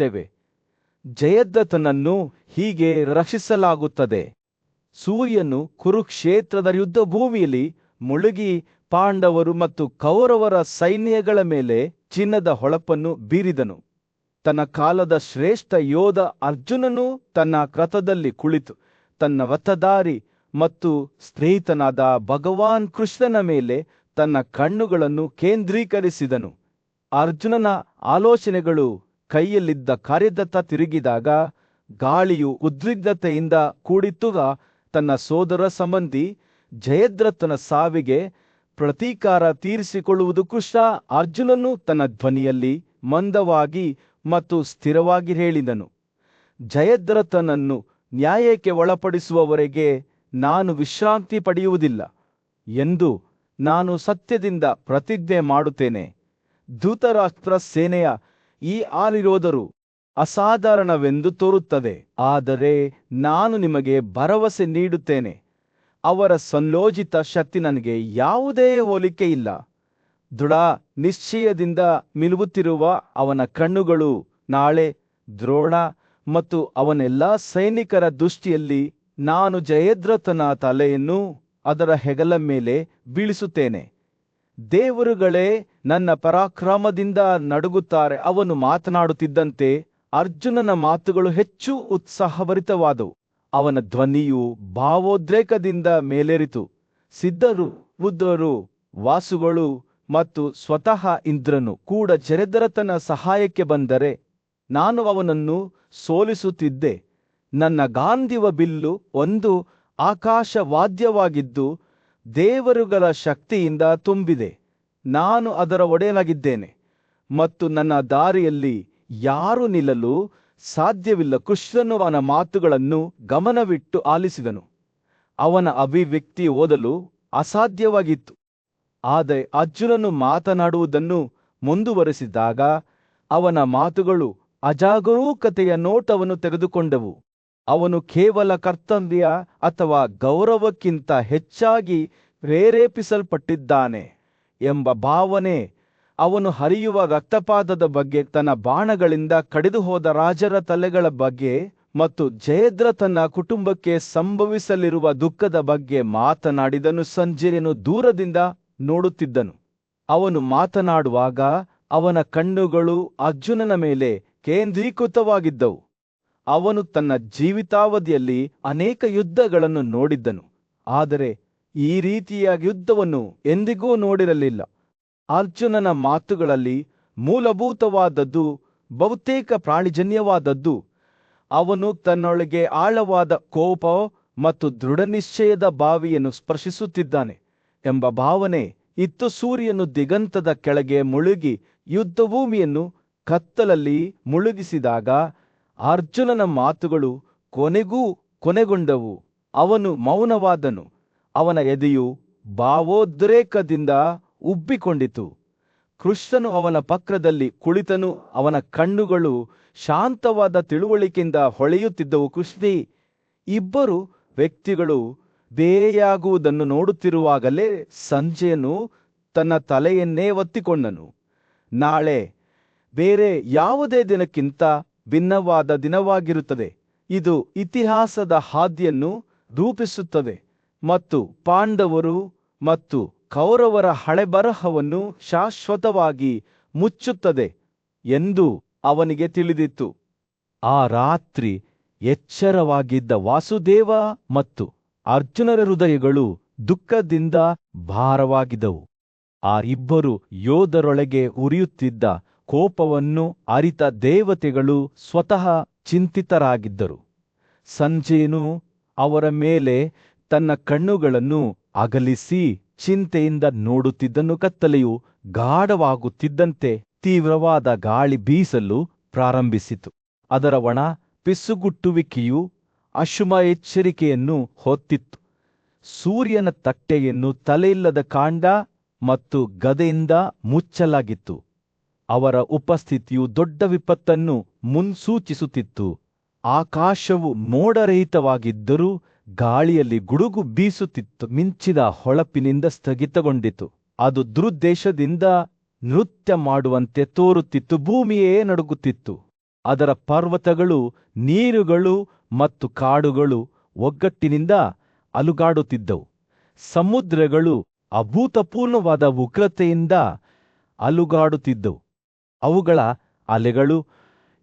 ಕಾಣುತ್ತೇವೆ. ಜಯದ್ರಥನನ್ನು ಹೀಗೆ ರಕ್ಷಿಸಲಾಗುತ್ತದೆ. ಸೂರ್ಯನು ಕುರುಕ್ಷೇತ್ರದ ಯುದ್ಧಭೂಮಿಯಲ್ಲಿ ಮುಳುಗಿ ಪಾಂಡವರು ಮತ್ತು ಕೌರವರ ಸೈನ್ಯಗಳ ಮೇಲೆ ಚಿನ್ನದ ಹೊಳಪನ್ನು ಬೀರಿದನು. ತನ್ನ ಕಾಲದ ಶ್ರೇಷ್ಠ ಯೋಧ ಅರ್ಜುನನು ತನ್ನ ರಥದಲ್ಲಿ ಕುಳಿತು ತನ್ನ ರಥಧಾರಿ ಮತ್ತು ಸ್ನೇಹಿತನಾದ ಭಗವಾನ್ ಕೃಷ್ಣನ ಮೇಲೆ ತನ್ನ ಕಣ್ಣುಗಳನ್ನು ಕೇಂದ್ರೀಕರಿಸಿದನು. ಅರ್ಜುನನ ಆಲೋಚನೆಗಳು ಕೈಯಲ್ಲಿದ್ದ ಕಾರ್ಯದತ್ತ ತಿರುಗಿದಾಗ ಗಾಳಿಯು ಉದ್ವಿಗ್ನತೆಯಿಂದ ಕೂಡಿತ್ತು. ತನ್ನ ಸೋದರ ಸಂಬಂಧಿ ಜಯದ್ರಥನ ಸಾವಿಗೆ ಪ್ರತೀಕಾರ ತೀರಿಸಿಕೊಳ್ಳುವುದು ಕೃಷ್ಣ. ಅರ್ಜುನನು ತನ್ನ ಧ್ವನಿಯಲ್ಲಿ ಮಂದವಾಗಿ ಮತ್ತು ಸ್ಥಿರವಾಗಿ ಹೇಳಿದನು, ಜಯದ್ರಥನನ್ನು ನ್ಯಾಯಕ್ಕೆ ಒಳಪಡಿಸುವವರೆಗೆ ನಾನು ವಿಶ್ರಾಂತಿ ಪಡೆಯುವುದಿಲ್ಲ ಎಂದು ನಾನು ಸತ್ಯದಿಂದ ಪ್ರತಿಜ್ಞೆ ಮಾಡುತ್ತೇನೆ. ಧೃತರಾಷ್ಟ್ರ ಸೇನೆಯ ಈ ಆಳಿರೋಧರು ಅಸಾಧಾರಣವೆಂದು ತೋರುತ್ತದೆ, ಆದರೆ ನಾನು ನಿಮಗೆ ಭರವಸೆ ನೀಡುತ್ತೇನೆ, ಅವರ ಸಂಯೋಜಿತ ಶಕ್ತಿ ನನಗೆ ಯಾವುದೇ ಹೋಲಿಕೆ ಇಲ್ಲ. ದೃಢ ನಿಶ್ಚಯದಿಂದ ಮಿಲುಗುತ್ತಿರುವ ಅವನ ಕಣ್ಣುಗಳು ನಾಳೆ ದ್ರೋಣ ಮತ್ತು ಅವನೆಲ್ಲ ಸೈನಿಕರ ದೃಷ್ಟಿಯಲ್ಲಿ ನಾನು ಜಯದ್ರಥನ ತಲೆಯನ್ನು ಅದರ ಹೆಗಲ ಮೇಲೆ ಬೀಳಿಸುತ್ತೇನೆ. ದೇವರುಗಳೇ ನನ್ನ ಪರಾಕ್ರಮದಿಂದ ನಡುಗುತ್ತಾರೆ. ಅವನು ಮಾತನಾಡುತ್ತಿದ್ದಂತೆ ಅರ್ಜುನನ ಮಾತುಗಳು ಹೆಚ್ಚು ಉತ್ಸಾಹಭರಿತವಾದವು. ಅವನ ಧ್ವನಿಯು ಭಾವೋದ್ರೇಕದಿಂದ ಮೇಲೇರಿತು. ಸಿದ್ಧರು, ರುದ್ರರು, ವಾಸುಗಳು ಮತ್ತು ಸ್ವತಃ ಇಂದ್ರನು ಕೂಡ ಜಯದ್ರಥನ ಸಹಾಯಕ್ಕೆ ಬಂದರೆ ನಾನು ಅವನನ್ನು ಸೋಲಿಸುತ್ತಿದ್ದೆ. ನನ್ನ ಗಾಂಧೀವ ಬಿಲ್ಲು ಒಂದು ಆಕಾಶವಾದ್ಯವಾಗಿದ್ದು ದೇವರುಗಳ ಶಕ್ತಿಯಿಂದ ತುಂಬಿದೆ. ನಾನು ಅದರ ಒಡೆಯನಾಗಿದ್ದೇನೆ ಮತ್ತು ನನ್ನ ದಾರಿಯಲ್ಲಿ ಯಾರೂ ನಿಲ್ಲಲು ಸಾಧ್ಯವಿಲ್ಲ. ಕೃಷ್ಣನು ಅವನ ಮಾತುಗಳನ್ನು ಗಮನವಿಟ್ಟು ಆಲಿಸಿದನು. ಅವನ ಅಭಿವ್ಯಕ್ತಿ ಓದಲು ಅಸಾಧ್ಯವಾಗಿತ್ತು. ಆದರೆ ಅರ್ಜುನನು ಮಾತನಾಡುವುದನ್ನು ಮುಂದುವರೆಸಿದಾಗ ಅವನ ಮಾತುಗಳು ಅಜಾಗರೂಕತೆಯ ನೋಟವನ್ನು ತೆಗೆದುಕೊಂಡವು. ಅವನು ಕೇವಲ ಕರ್ತವ್ಯ ಅಥವಾ ಗೌರವಕ್ಕಿಂತ ಹೆಚ್ಚಾಗಿ ಪ್ರೇರೇಪಿಸಲ್ಪಟ್ಟಿದ್ದಾನೆ ಎಂಬ ಭಾವನೆ, ಅವನು ಹರಿಯುವ ರಕ್ತಪಾತದ ಬಗ್ಗೆ, ತನ್ನ ಬಾಣಗಳಿಂದ ಕಡಿದು ಹೋದ ರಾಜರ ತಲೆಗಳ ಬಗ್ಗೆ ಮತ್ತು ಜಯದ್ರಥನ ಕುಟುಂಬಕ್ಕೆ ಸಂಭವಿಸಲಿರುವ ದುಃಖದ ಬಗ್ಗೆ ಮಾತನಾಡಿದನು. ಸಂಜಯನು ದೂರದಿಂದ ನೋಡುತ್ತಿದ್ದನು. ಅವನು ಮಾತನಾಡುವಾಗ ಅವನ ಕಣ್ಣುಗಳು ಅರ್ಜುನನ ಮೇಲೆ ಕೇಂದ್ರೀಕೃತವಾಗಿದ್ದವು. ಅವನು ತನ್ನ ಜೀವಿತಾವಧಿಯಲ್ಲಿ ಅನೇಕ ಯುದ್ಧಗಳನ್ನು ನೋಡಿದ್ದನು, ಆದರೆ ಈ ರೀತಿಯ ಯುದ್ಧವನ್ನು ಎಂದಿಗೂ ನೋಡಿರಲಿಲ್ಲ. ಅರ್ಜುನನ ಮಾತುಗಳಲ್ಲಿ ಮೂಲಭೂತವಾದದ್ದು ಬಹುತೇಕ ಪ್ರಾಣಿಜನ್ಯವಾದದ್ದು. ಅವನು ತನ್ನೊಳಗೆ ಆಳವಾದ ಕೋಪ ಮತ್ತು ದೃಢನಿಶ್ಚಯದ ಬಾವಿಯನ್ನು ಸ್ಪರ್ಶಿಸುತ್ತಿದ್ದಾನೆ ಎಂಬ ಭಾವನೆ ಇತ್ತು. ಸೂರ್ಯನು ದಿಗಂತದ ಕೆಳಗೆ ಮುಳುಗಿ ಯುದ್ಧಭೂಮಿಯನ್ನು ಕತ್ತಲಲ್ಲಿ ಮುಳುಗಿಸಿದಾಗ ಅರ್ಜುನನ ಮಾತುಗಳು ಕೊನೆಗೂ ಕೊನೆಗೊಂಡವು. ಅವನು ಮೌನವಾದನು. ಅವನ ಎದೆಯು ಭಾವೋದ್ರೇಕದಿಂದ ಉಬ್ಬಿಕೊಂಡಿತು. ಕೃಷ್ಣನು ಅವನ ಪಕ್ಕದಲ್ಲಿ ಕುಳಿತನು. ಅವನ ಕಣ್ಣುಗಳು ಶಾಂತವಾದ ತಿಳುವಳಿಕೆಯಿಂದ ಹೊಳೆಯುತ್ತಿದ್ದವು. ಕೃಷ್ಣೇ, ಇಬ್ಬರು ವ್ಯಕ್ತಿಗಳು ಬೇರೆಯಾಗುವುದನ್ನು ನೋಡುತ್ತಿರುವಾಗಲೇ ಸಂಜಯನು ತನ್ನ ತಲೆಯನ್ನೇ ಒತ್ತಿಕೊಂಡನು. ನಾಳೆ ಬೇರೆ ಯಾವುದೇ ದಿನಕ್ಕಿಂತ ಭಿನ್ನವಾದ ದಿನವಾಗಿರುತ್ತದೆ. ಇದು ಇತಿಹಾಸದ ಹಾದಿಯನ್ನು ರೂಪಿಸುತ್ತದೆ ಮತ್ತು ಪಾಂಡವರು ಮತ್ತು ಕೌರವರ ಹಳೆಬರಹವನ್ನು ಶಾಶ್ವತವಾಗಿ ಮುಚ್ಚುತ್ತದೆ ಎಂದು ಅವನಿಗೆ ತಿಳಿದಿತ್ತು. ಆ ರಾತ್ರಿ ಎಚ್ಚರವಾಗಿದ್ದ ವಾಸುದೇವ ಮತ್ತು ಅರ್ಜುನರ ಹೃದಯಗಳು ದುಃಖದಿಂದ ಭಾರವಾಗಿದ್ದವು. ಆ ಇಬ್ಬರು ಯೋಧರೊಳಗೆ ಉರಿಯುತ್ತಿದ್ದ ಕೋಪವನ್ನು ಅರಿತ ದೇವತೆಗಳು ಸ್ವತಃ ಚಿಂತಿತರಾಗಿದ್ದರು. ಸಂಜಯನು ಅವರ ಮೇಲೆ ತನ್ನ ಕಣ್ಣುಗಳನ್ನು ಅಗಲಿಸಿ ಚಿಂತೆಯಿಂದ ನೋಡುತ್ತಿದ್ದನು. ಕತ್ತಲೆಯು ಗಾಢವಾಗುತ್ತಿದ್ದಂತೆ ತೀವ್ರವಾದ ಗಾಳಿ ಬೀಸಲು ಪ್ರಾರಂಭಿಸಿತು. ಅದರ ಒಣ ಪಿಸುಗುಟ್ಟುವಿಕೆಯು ಅಶುಭ ಎಚ್ಚರಿಕೆಯನ್ನು ಹೊತ್ತಿತ್ತು. ಸೂರ್ಯನ ತಟ್ಟೆಯನ್ನು ತಲೆಯಿಲ್ಲದ ಕಾಂಡ ಮತ್ತು ಗದೆಯಿಂದ ಮುಚ್ಚಲಾಗಿತ್ತು. ಅವರ ಉಪಸ್ಥಿತಿಯು ದೊಡ್ಡ ವಿಪತ್ತನ್ನು ಮುನ್ಸೂಚಿಸುತ್ತಿತ್ತು. ಆಕಾಶವು ಮೋಡರಹಿತವಾಗಿದ್ದರೂ ಗಾಳಿಯಲ್ಲಿ ಗುಡುಗು ಬೀಸುತ್ತಿತ್ತು. ಮಿಂಚಿದ ಹೊಳಪಿನಿಂದ ಸ್ಥಗಿತಗೊಂಡಿತು. ಅದು ದುರುದ್ದೇಶದಿಂದ ನೃತ್ಯ ಮಾಡುವಂತೆ ತೋರುತ್ತಿತ್ತು. ಭೂಮಿಯೇ ನಡುಗುತ್ತಿತ್ತು. ಅದರ ಪರ್ವತಗಳು, ನೀರುಗಳು ಮತ್ತು ಕಾಡುಗಳು ಒಗ್ಗಟ್ಟಿನಿಂದ ಅಲುಗಾಡುತ್ತಿದ್ದವು. ಸಮುದ್ರಗಳು ಅಭೂತಪೂರ್ವವಾದ ಉಗ್ರತೆಯಿಂದ ಅಲುಗಾಡುತ್ತಿದ್ದವು. ಅವುಗಳ ಅಲೆಗಳು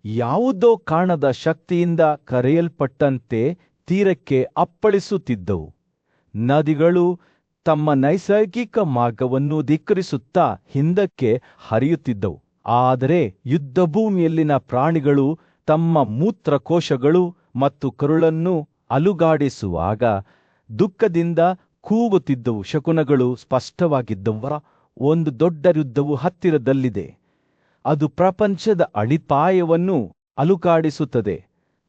ಯಾವುದೋ ಕಾಣದ ಶಕ್ತಿಯಿಂದ ಕರೆಯಲ್ಪಟ್ಟಂತೆ ತೀರಕ್ಕೆ ಅಪ್ಪಳಿಸುತ್ತಿದ್ದವು. ನದಿಗಳು ತಮ್ಮ ನೈಸರ್ಗಿಕ ಮಾರ್ಗವನ್ನು ಧಿಕ್ಕರಿಸುತ್ತಾ ಹಿಂದಕ್ಕೆ ಹರಿಯುತ್ತಿದ್ದವು. ಆದರೆ ಯುದ್ಧಭೂಮಿಯಲ್ಲಿನ ಪ್ರಾಣಿಗಳು ತಮ್ಮ ಮೂತ್ರಕೋಶಗಳು ಮತ್ತು ಕರುಳನ್ನು ಅಲುಗಾಡಿಸುವಾಗ ದುಃಖದಿಂದ ಕೂಗುತ್ತಿದ್ದವು. ಶಕುನಗಳು ಸ್ಪಷ್ಟವಾಗಿದ್ದವರ ಒಂದು ದೊಡ್ಡ ಯುದ್ಧವು ಹತ್ತಿರದಲ್ಲಿದೆ. ಅದು ಪ್ರಪಂಚದ ಅಡಿಪಾಯವನ್ನು ಅಲುಗಾಡಿಸುತ್ತದೆ.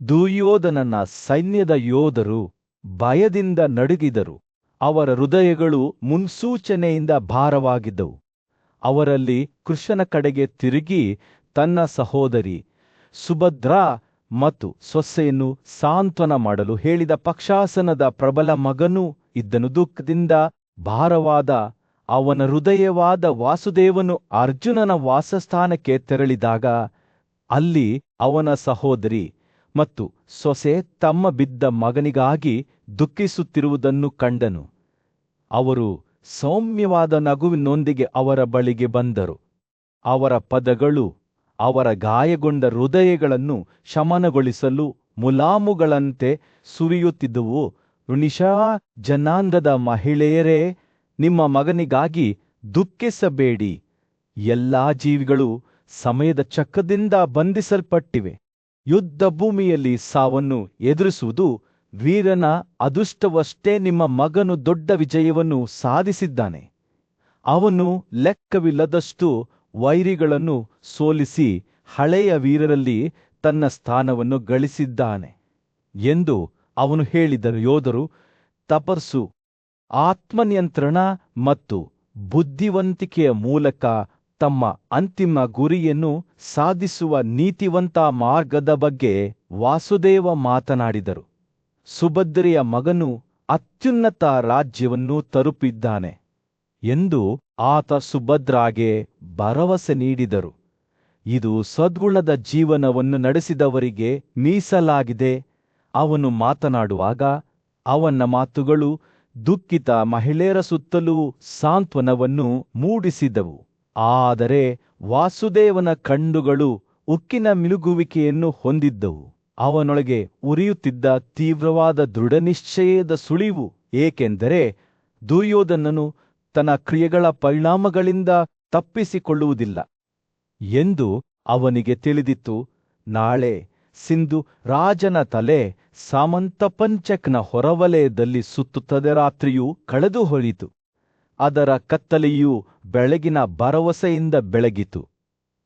ದುರ್ಯೋಧನನ ಸೈನ್ಯದ ಯೋಧರು ಭಯದಿಂದ ನಡುಗಿದರು. ಅವರ ಹೃದಯಗಳು ಮುನ್ಸೂಚನೆಯಿಂದ ಭಾರವಾಗಿದ್ದವು. ಅವರಲ್ಲಿ ಕೃಷ್ಣನ ಕಡೆಗೆ ತಿರುಗಿ ತನ್ನ ಸಹೋದರಿ ಸುಭದ್ರಾ ಮತ್ತು ಸೊಸೆಯನ್ನು ಸಾಂತ್ವನ ಮಾಡಲು ಹೇಳಿದ ಪಕ್ಷಾಸನದ ಪ್ರಬಲ ಮಗನೂ ಇದ್ದನು. ದುಃಖದಿಂದ ಭಾರವಾದ ಅವನ ಹೃದಯವಾದ ವಾಸುದೇವನು ಅರ್ಜುನನ ವಾಸಸ್ಥಾನಕ್ಕೆ ತೆರಳಿದಾಗ ಅಲ್ಲಿ ಅವನ ಸಹೋದರಿ ಮತ್ತು ಸೊಸೆ ತಮ್ಮ ಬಿದ್ದ ಮಗನಿಗಾಗಿ ದುಃಖಿಸುತ್ತಿರುವುದನ್ನು ಕಂಡನು. ಅವರು ಸೌಮ್ಯವಾದ ನಗುವಿನೊಂದಿಗೆ ಅವರ ಬಳಿಗೆ ಬಂದರು. ಅವರ ಪದಗಳು ಅವರ ಗಾಯಗೊಂಡ ಹೃದಯಗಳನ್ನು ಶಮನಗೊಳಿಸಲು ಮುಲಾಮುಗಳಂತೆ ಸುರಿಯುತ್ತಿದ್ದುವು. ಋಣಿಷಾ ಜನಾಂಗದ ಮಹಿಳೆಯರೇ, ನಿಮ್ಮ ಮಗನಿಗಾಗಿ ದುಃಖಿಸಬೇಡಿ. ಎಲ್ಲಾ ಜೀವಿಗಳು ಸಮಯದ ಚಕ್ರದಿಂದ ಬಂಧಿಸಲ್ಪಟ್ಟಿವೆ. ಯುದ್ಧ ಭೂಮಿಯಲ್ಲಿ ಸಾವನ್ನು ಎದುರಿಸುವುದು ವೀರನ ಅದೃಷ್ಟವಷ್ಟೇ. ನಿಮ್ಮ ಮಗನು ದೊಡ್ಡ ವಿಜಯವನ್ನು ಸಾಧಿಸಿದ್ದಾನೆ. ಅವನು ಲೆಕ್ಕವಿಲ್ಲದಷ್ಟು ವೈರಿಗಳನ್ನು ಸೋಲಿಸಿ ಹಳೆಯ ವೀರರಲ್ಲಿ ತನ್ನ ಸ್ಥಾನವನ್ನು ಗಳಿಸಿದ್ದಾನೆ ಎಂದು ಅವನು ಹೇಳಿದರು. ಯೋಧರು ತಪಸ್ಸು, ಆತ್ಮನಿಯಂತ್ರಣ ಮತ್ತು ಬುದ್ಧಿವಂತಿಕೆಯ ಮೂಲಕ ತಮ್ಮ ಅಂತಿಮ ಗುರಿಯನ್ನು ಸಾಧಿಸುವ ನೀತಿವಂತ ಮಾರ್ಗದ ಬಗ್ಗೆ ವಾಸುದೇವ ಮಾತನಾಡಿದರು. ಸುಭದ್ರೆಯ ಮಗನು ಅತ್ಯುನ್ನತ ರಾಜ್ಯವನ್ನು ತಲುಪಿದ್ದಾನೆ ಎಂದು ಆತ ಸುಭದ್ರಾಗೆ ಭರವಸೆ ನೀಡಿದರು. ಇದು ಸದ್ಗುಣದ ಜೀವನವನ್ನು ನಡೆಸಿದವರಿಗೆ ಮೀಸಲಾಗಿದೆ. ಅವನು ಮಾತನಾಡುವಾಗ ಅವನ ಮಾತುಗಳು ದುಃಖಿತ ಮಹಿಳೆಯರ ಸುತ್ತಲೂ ಸಾಂತ್ವನವನ್ನು ಮೂಡಿಸಿದವು. ಆದರೆ ವಾಸುದೇವನ ಕಣ್ಣುಗಳು ಉಕ್ಕಿನ ಮಿನುಗುವಿಕೆಯನ್ನು ಹೊಂದಿದ್ದವು. ಅವನೊಳಗೆ ಉರಿಯುತ್ತಿದ್ದ ತೀವ್ರವಾದ ದೃಢನಿಶ್ಚಯದ ಸುಳಿವು. ಏಕೆಂದರೆ ದುರ್ಯೋಧನನು ತನ್ನ ಕ್ರಿಯೆಗಳ ಪರಿಣಾಮಗಳಿಂದ ತಪ್ಪಿಸಿಕೊಳ್ಳುವುದಿಲ್ಲ ಎಂದು ಅವನಿಗೆ ತಿಳಿದಿತ್ತು. ನಾಳೆ ಸಿಂಧು ರಾಜನ ತಲೆ ಸಾಮಂತಪಂಚಕ್ನ ಹೊರವಲಯದಲ್ಲಿ ಸುತ್ತುತ್ತದೆ. ರಾತ್ರಿಯು ಕಳೆದು ಹೋಯಿತು. ಅದರ ಕತ್ತಲೆಯು ಬೆಳಗಿನ ಭರವಸೆಯಿಂದ ಬೆಳಗಿತು.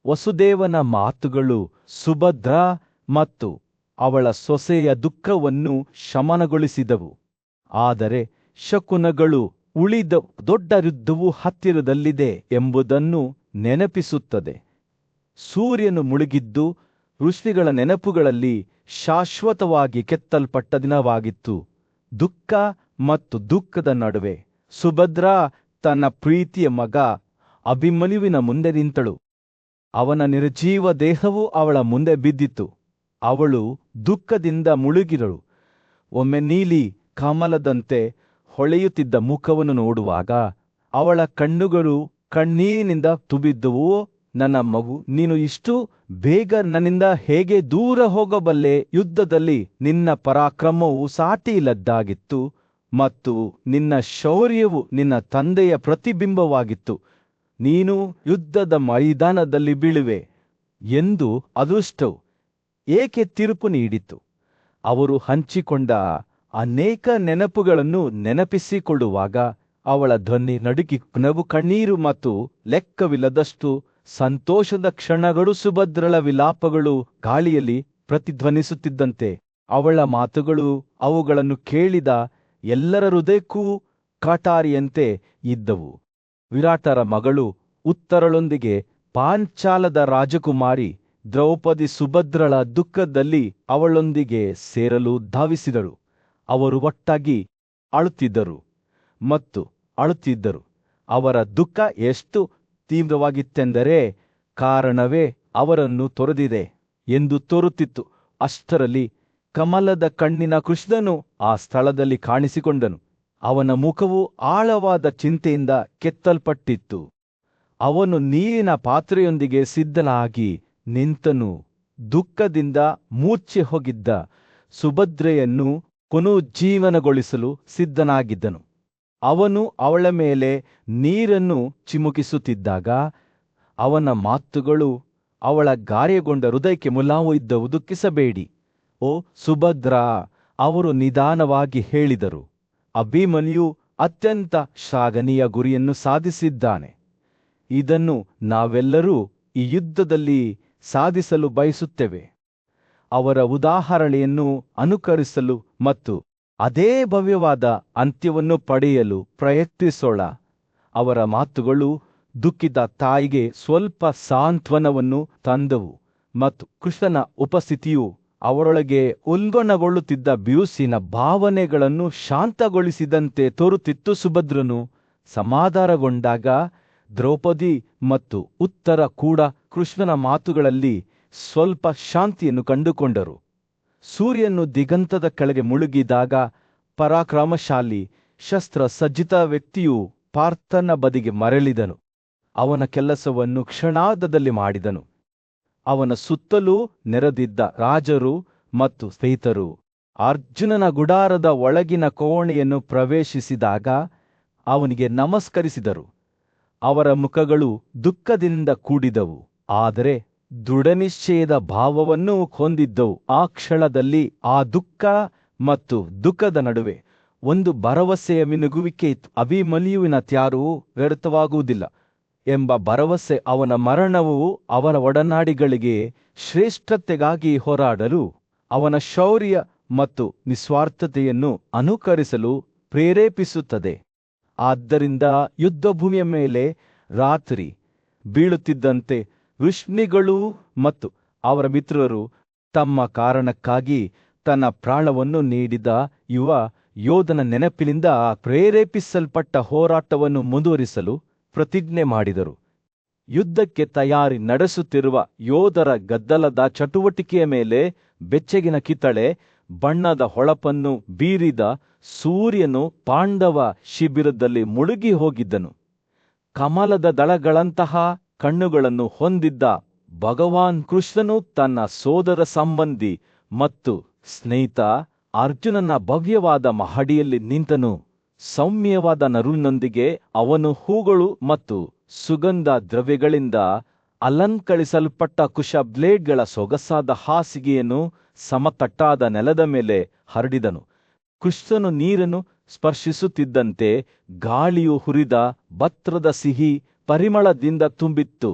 ವಸುದೇವನ ಮಾತುಗಳು ಸುಭದ್ರಾ ಮತ್ತು ಅವಳ ಸೊಸೆಯ ದುಃಖವನ್ನು ಶಮನಗೊಳಿಸಿದವು. ಆದರೆ ಶಕುನಗಳು ಉಳಿದ ದೊಡ್ಡ ಯುದ್ಧವು ಹತ್ತಿರದಲ್ಲಿದೆ ಎಂಬುದನ್ನು ನೆನಪಿಸುತ್ತದೆ. ಸೂರ್ಯನು ಮುಳುಗಿದ್ದು ಋಷಿಗಳ ನೆನಪುಗಳಲ್ಲಿ ಶಾಶ್ವತವಾಗಿ ಕೆತ್ತಲ್ಪಟ್ಟ ದಿನವಾಗಿತ್ತು. ದುಃಖ ಮತ್ತು ದುಃಖದ ನಡುವೆ ಸುಭದ್ರಾ ತನ್ನ ಪ್ರೀತಿಯ ಮಗ ಅಭಿಮನ್ಯುವಿನ ಮುಂದೆ ನಿಂತಳು. ಅವನ ನಿರ್ಜೀವ ದೇಹವು ಅವಳ ಮುಂದೆ ಬಿದ್ದಿತು. ಅವಳು ದುಃಖದಿಂದ ಮುಳುಗಿದಳು. ಒಮ್ಮೆ ನೀಲಿ ಕಮಲದಂತೆ ಹೊಳೆಯುತ್ತಿದ್ದ ಮುಖವನ್ನು ನೋಡುವಾಗ ಅವಳ ಕಣ್ಣುಗಳು ಕಣ್ಣೀರಿನಿಂದ ತುಂಬಿದ್ದವು. ನನ್ನ ಮಗು, ನೀನು ಇಷ್ಟು ಬೇಗ ನನ್ನಿಂದ ಹೇಗೆ ದೂರ ಹೋಗಬಲ್ಲೆ? ಯುದ್ಧದಲ್ಲಿ ನಿನ್ನ ಪರಾಕ್ರಮವು ಸಾಟಿಯಿಲ್ಲದ್ದಾಗಿತ್ತು ಮತ್ತು ನಿನ್ನ ಶೌರ್ಯವು ನಿನ್ನ ತಂದೆಯ ಪ್ರತಿಬಿಂಬವಾಗಿತ್ತು. ನೀನು ಯುದ್ಧದ ಮೈದಾನದಲ್ಲಿ ಬೀಳುವೆ ಎಂದು ಅದೃಷ್ಟವು ಏಕೆ ತೀರ್ಪು ನೀಡಿತು? ಅವರು ಹಂಚಿಕೊಂಡ ಅನೇಕ ನೆನಪುಗಳನ್ನು ನೆನಪಿಸಿಕೊಳ್ಳುವಾಗ ಅವಳ ಧ್ವನಿ ನಡುಗಿ ನಗು, ಕಣ್ಣೀರು ಮತ್ತು ಲೆಕ್ಕವಿಲ್ಲದಷ್ಟು ಸಂತೋಷದ ಕ್ಷಣಗಳು. ಸುಭದ್ರಳ ವಿಲಾಪಗಳು ಗಾಳಿಯಲ್ಲಿ ಪ್ರತಿಧ್ವನಿಸುತ್ತಿದ್ದಂತೆ ಅವಳ ಮಾತುಗಳು ಅವುಗಳನ್ನು ಕೇಳಿದ ಎಲ್ಲರ ಹೃದಯಕ್ಕೂ ಕಾಟಾರಿಯಂತೆ ಇದ್ದವು. ವಿರಾಟರ ಮಗಳು ಉತ್ತರಳೊಂದಿಗೆ ಪಾಂಚಾಲದ ರಾಜಕುಮಾರಿ ದ್ರೌಪದಿ ಸುಭದ್ರಳ ದುಃಖದಲ್ಲಿ ಅವಳೊಂದಿಗೆ ಸೇರಲು ಧಾವಿಸಿದಳು. ಅವರು ಒಟ್ಟಾಗಿ ಅಳುತ್ತಿದ್ದರು ಮತ್ತು ಅಳುತ್ತಿದ್ದರು. ಅವರ ದುಃಖ ಎಷ್ಟು ತೀವ್ರವಾಗಿತ್ತೆಂದರೆ ಕಾರಣವೇ ಅವರನ್ನು ತೊರೆದಿದೆ. ಎಂದು ತೋರುತ್ತಿತ್ತು. ಅಷ್ಟರಲ್ಲಿ ಕಮಲದ ಕಣ್ಣಿನ ಕೃಷ್ಣನು ಆ ಸ್ಥಳದಲ್ಲಿ ಕಾಣಿಸಿಕೊಂಡನು. ಅವನ ಮುಖವು ಆಳವಾದ ಚಿಂತೆಯಿಂದ ಕೆತ್ತಲ್ಪಟ್ಟಿತ್ತು. ಅವನು ನೀರಿನ ಪಾತ್ರೆಯೊಂದಿಗೆ ಸಿದ್ಧನಾಗಿ ನಿಂತನು. ದುಃಖದಿಂದ ಮೂರ್ಛೆ ಹೋಗಿದ್ದ ಸುಭದ್ರೆಯನ್ನು ಪುನರುಜ್ಜೀವನಗೊಳಿಸಲು ಸಿದ್ಧನಾಗಿದ್ದನು. ಅವನು ಅವಳ ಮೇಲೆ ನೀರನ್ನು ಚಿಮುಕಿಸುತ್ತಿದ್ದಾಗ ಅವನ ಮಾತುಗಳು ಅವಳ ಗಾಯಗೊಂಡ ಹೃದಯಕ್ಕೆ ಮುಲಾವು ಇದ್ದವು. ದುಃಖಿಸಬೇಡಿ, ಓ ಸುಭದ್ರಾ, ಅವರು ನಿಧಾನವಾಗಿ ಹೇಳಿದರು. ಅಭಿಮನ್ಯು ಅತ್ಯಂತ ಶ್ಲಾಘನೀಯ ಗುರಿಯನ್ನು ಸಾಧಿಸಿದ್ದಾನೆ. ಇದನ್ನು ನಾವೆಲ್ಲರೂ ಈ ಯುದ್ಧದಲ್ಲಿ ಸಾಧಿಸಲು ಬಯಸುತ್ತೇವೆ. ಅವರ ಉದಾಹರಣೆಯನ್ನು ಅನುಕರಿಸಲು ಮತ್ತು ಅದೇ ಭವ್ಯವಾದ ಅಂತ್ಯವನ್ನು ಪಡೆಯಲು ಪ್ರಯತ್ನಿಸೋಣ. ಅವರ ಮಾತುಗಳು ದುಃಖಿತ ತಾಯಿಗೆ ಸ್ವಲ್ಪ ಸಾಂತ್ವನವನ್ನು ತಂದವು ಮತ್ತು ಕೃಷ್ಣನ ಉಪಸ್ಥಿತಿಯು ಅವರೊಳಗೆ ಉಲ್ಬಣಗೊಳ್ಳುತ್ತಿದ್ದ ಬಿರುಸಿನ ಭಾವನೆಗಳನ್ನು ಶಾಂತಗೊಳಿಸಿದಂತೆ ತೋರುತ್ತಿತ್ತು. ಸುಭದ್ರನು ಸಮಾಧಾನಗೊಂಡಾಗ ದ್ರೌಪದಿ ಮತ್ತು ಉತ್ತರ ಕೂಡ ಕೃಷ್ಣನ ಮಾತುಗಳಲ್ಲಿ ಸ್ವಲ್ಪ ಶಾಂತಿಯನ್ನು ಕಂಡುಕೊಂಡರು. ಸೂರ್ಯನು ದಿಗಂತದ ಕೆಳಗೆ ಮುಳುಗಿದಾಗ ಪರಾಕ್ರಮಶಾಲಿ ಶಸ್ತ್ರಸಜ್ಜಿತ ವ್ಯಕ್ತಿಯು ಪಾರ್ಥನ ಬದಿಗೆ ಮರಳಿದನು. ಅವನ ಕೆಲಸವನ್ನು ಕ್ಷಣಾರ್ಧದಲ್ಲಿ ಮಾಡಿದನು. ಅವನ ಸುತ್ತಲೂ ನೆರೆದಿದ್ದ ರಾಜರು ಮತ್ತು ಸ್ನೇಹಿತರು ಅರ್ಜುನನ ಗುಡಾರದ ಒಳಗಿನ ಕೋಣೆಯನ್ನು ಪ್ರವೇಶಿಸಿದಾಗ ಅವನಿಗೆ ನಮಸ್ಕರಿಸಿದರು. ಅವರ ಮುಖಗಳು ದುಃಖದಿಂದ ಕೂಡಿದವು, ಆದರೆ ದೃಢನಿಶ್ಚಯದ ಭಾವವನ್ನು ಹೊಂದಿದ್ದವು. ಆ ಕ್ಷಣದಲ್ಲಿ ಆ ದುಃಖ ಮತ್ತು ದುಃಖದ ನಡುವೆ ಒಂದು ಭರವಸೆಯ ಮಿನುಗುವಿಕೆ ಇತ್ತು. ಅಭಿಮನ್ಯುವಿನ ತ್ಯಾಗವು ವ್ಯರ್ಥವಾಗುವುದಿಲ್ಲ ಎಂಬ ಭರವಸೆ. ಅವನ ಮರಣವು ಅವರ ಒಡನಾಡಿಗಳಿಗೆ ಶ್ರೇಷ್ಠತೆಗಾಗಿ ಹೋರಾಡಲು, ಅವನ ಶೌರ್ಯ ಮತ್ತು ನಿಸ್ವಾರ್ಥತೆಯನ್ನು ಅನುಕರಿಸಲು ಪ್ರೇರೇಪಿಸುತ್ತದೆ. ಆದ್ದರಿಂದ ಯುದ್ಧಭೂಮಿಯ ಮೇಲೆ ರಾತ್ರಿ ಬೀಳುತ್ತಿದ್ದಂತೆ ಋಷಿಗಳು ಮತ್ತು ಅವರ ಮಿತ್ರರು ತಮ್ಮ ಕಾರಣಕ್ಕಾಗಿ ತನ್ನ ಪ್ರಾಣವನ್ನು ನೀಡಿದ ಯುವ ಯೋಧನ ನೆನಪಿನಿಂದ ಪ್ರೇರೇಪಿಸಲ್ಪಟ್ಟ ಹೋರಾಟವನ್ನು ಮುಂದುವರಿಸಲು ಪ್ರತಿಜ್ಞೆ ಮಾಡಿದರು. ಯುದ್ಧಕ್ಕೆ ತಯಾರಿ ನಡೆಸುತ್ತಿರುವ ಯೋಧರ ಗದ್ದಲದ ಚಟುವಟಿಕೆಯ ಮೇಲೆ ಬೆಚ್ಚಗಿನ ಕಿತ್ತಳೆ ಬಣ್ಣದ ಹೊಳಪನ್ನು ಬೀರಿದ ಸೂರ್ಯನು ಪಾಂಡವ ಶಿಬಿರದಲ್ಲಿ ಮುಳುಗಿ ಹೋಗಿದ್ದನು. ಕಮಲದ ದಳಗಳಂತಹ ಕಣ್ಣುಗಳನ್ನು ಹೊಂದಿದ್ದ ಭಗವಾನ್ ಕೃಷ್ಣನು ತನ್ನ ಸೋದರ ಸಂಬಂಧಿ ಮತ್ತು ಸ್ನೇಹಿತ ಅರ್ಜುನನ ಭವ್ಯವಾದ ಮಹಡಿಯಲ್ಲಿ ನಿಂತನು. ಸೌಮ್ಯವಾದ ನರುವಿನೊಂದಿಗೆ ಅವನು ಹೂಗಳು ಮತ್ತು ಸುಗಂಧ ದ್ರವ್ಯಗಳಿಂದ ಅಲಂಕರಿಸಲ್ಪಟ್ಟ ಕುಶ ಬ್ಲೇಡ್ಗಳ ಸೊಗಸಾದ ಹಾಸಿಗೆಯನ್ನು ಸಮತಟ್ಟಾದ ನೆಲದ ಮೇಲೆ ಹರಡಿದನು. ಕೃಷ್ಣನು ನೀರನ್ನು ಸ್ಪರ್ಶಿಸುತ್ತಿದ್ದಂತೆ ಗಾಳಿಯು ಹುರಿದ ಭತ್ರದ ಸಿಹಿ ಪರಿಮಳದಿಂದ ತುಂಬಿತ್ತು.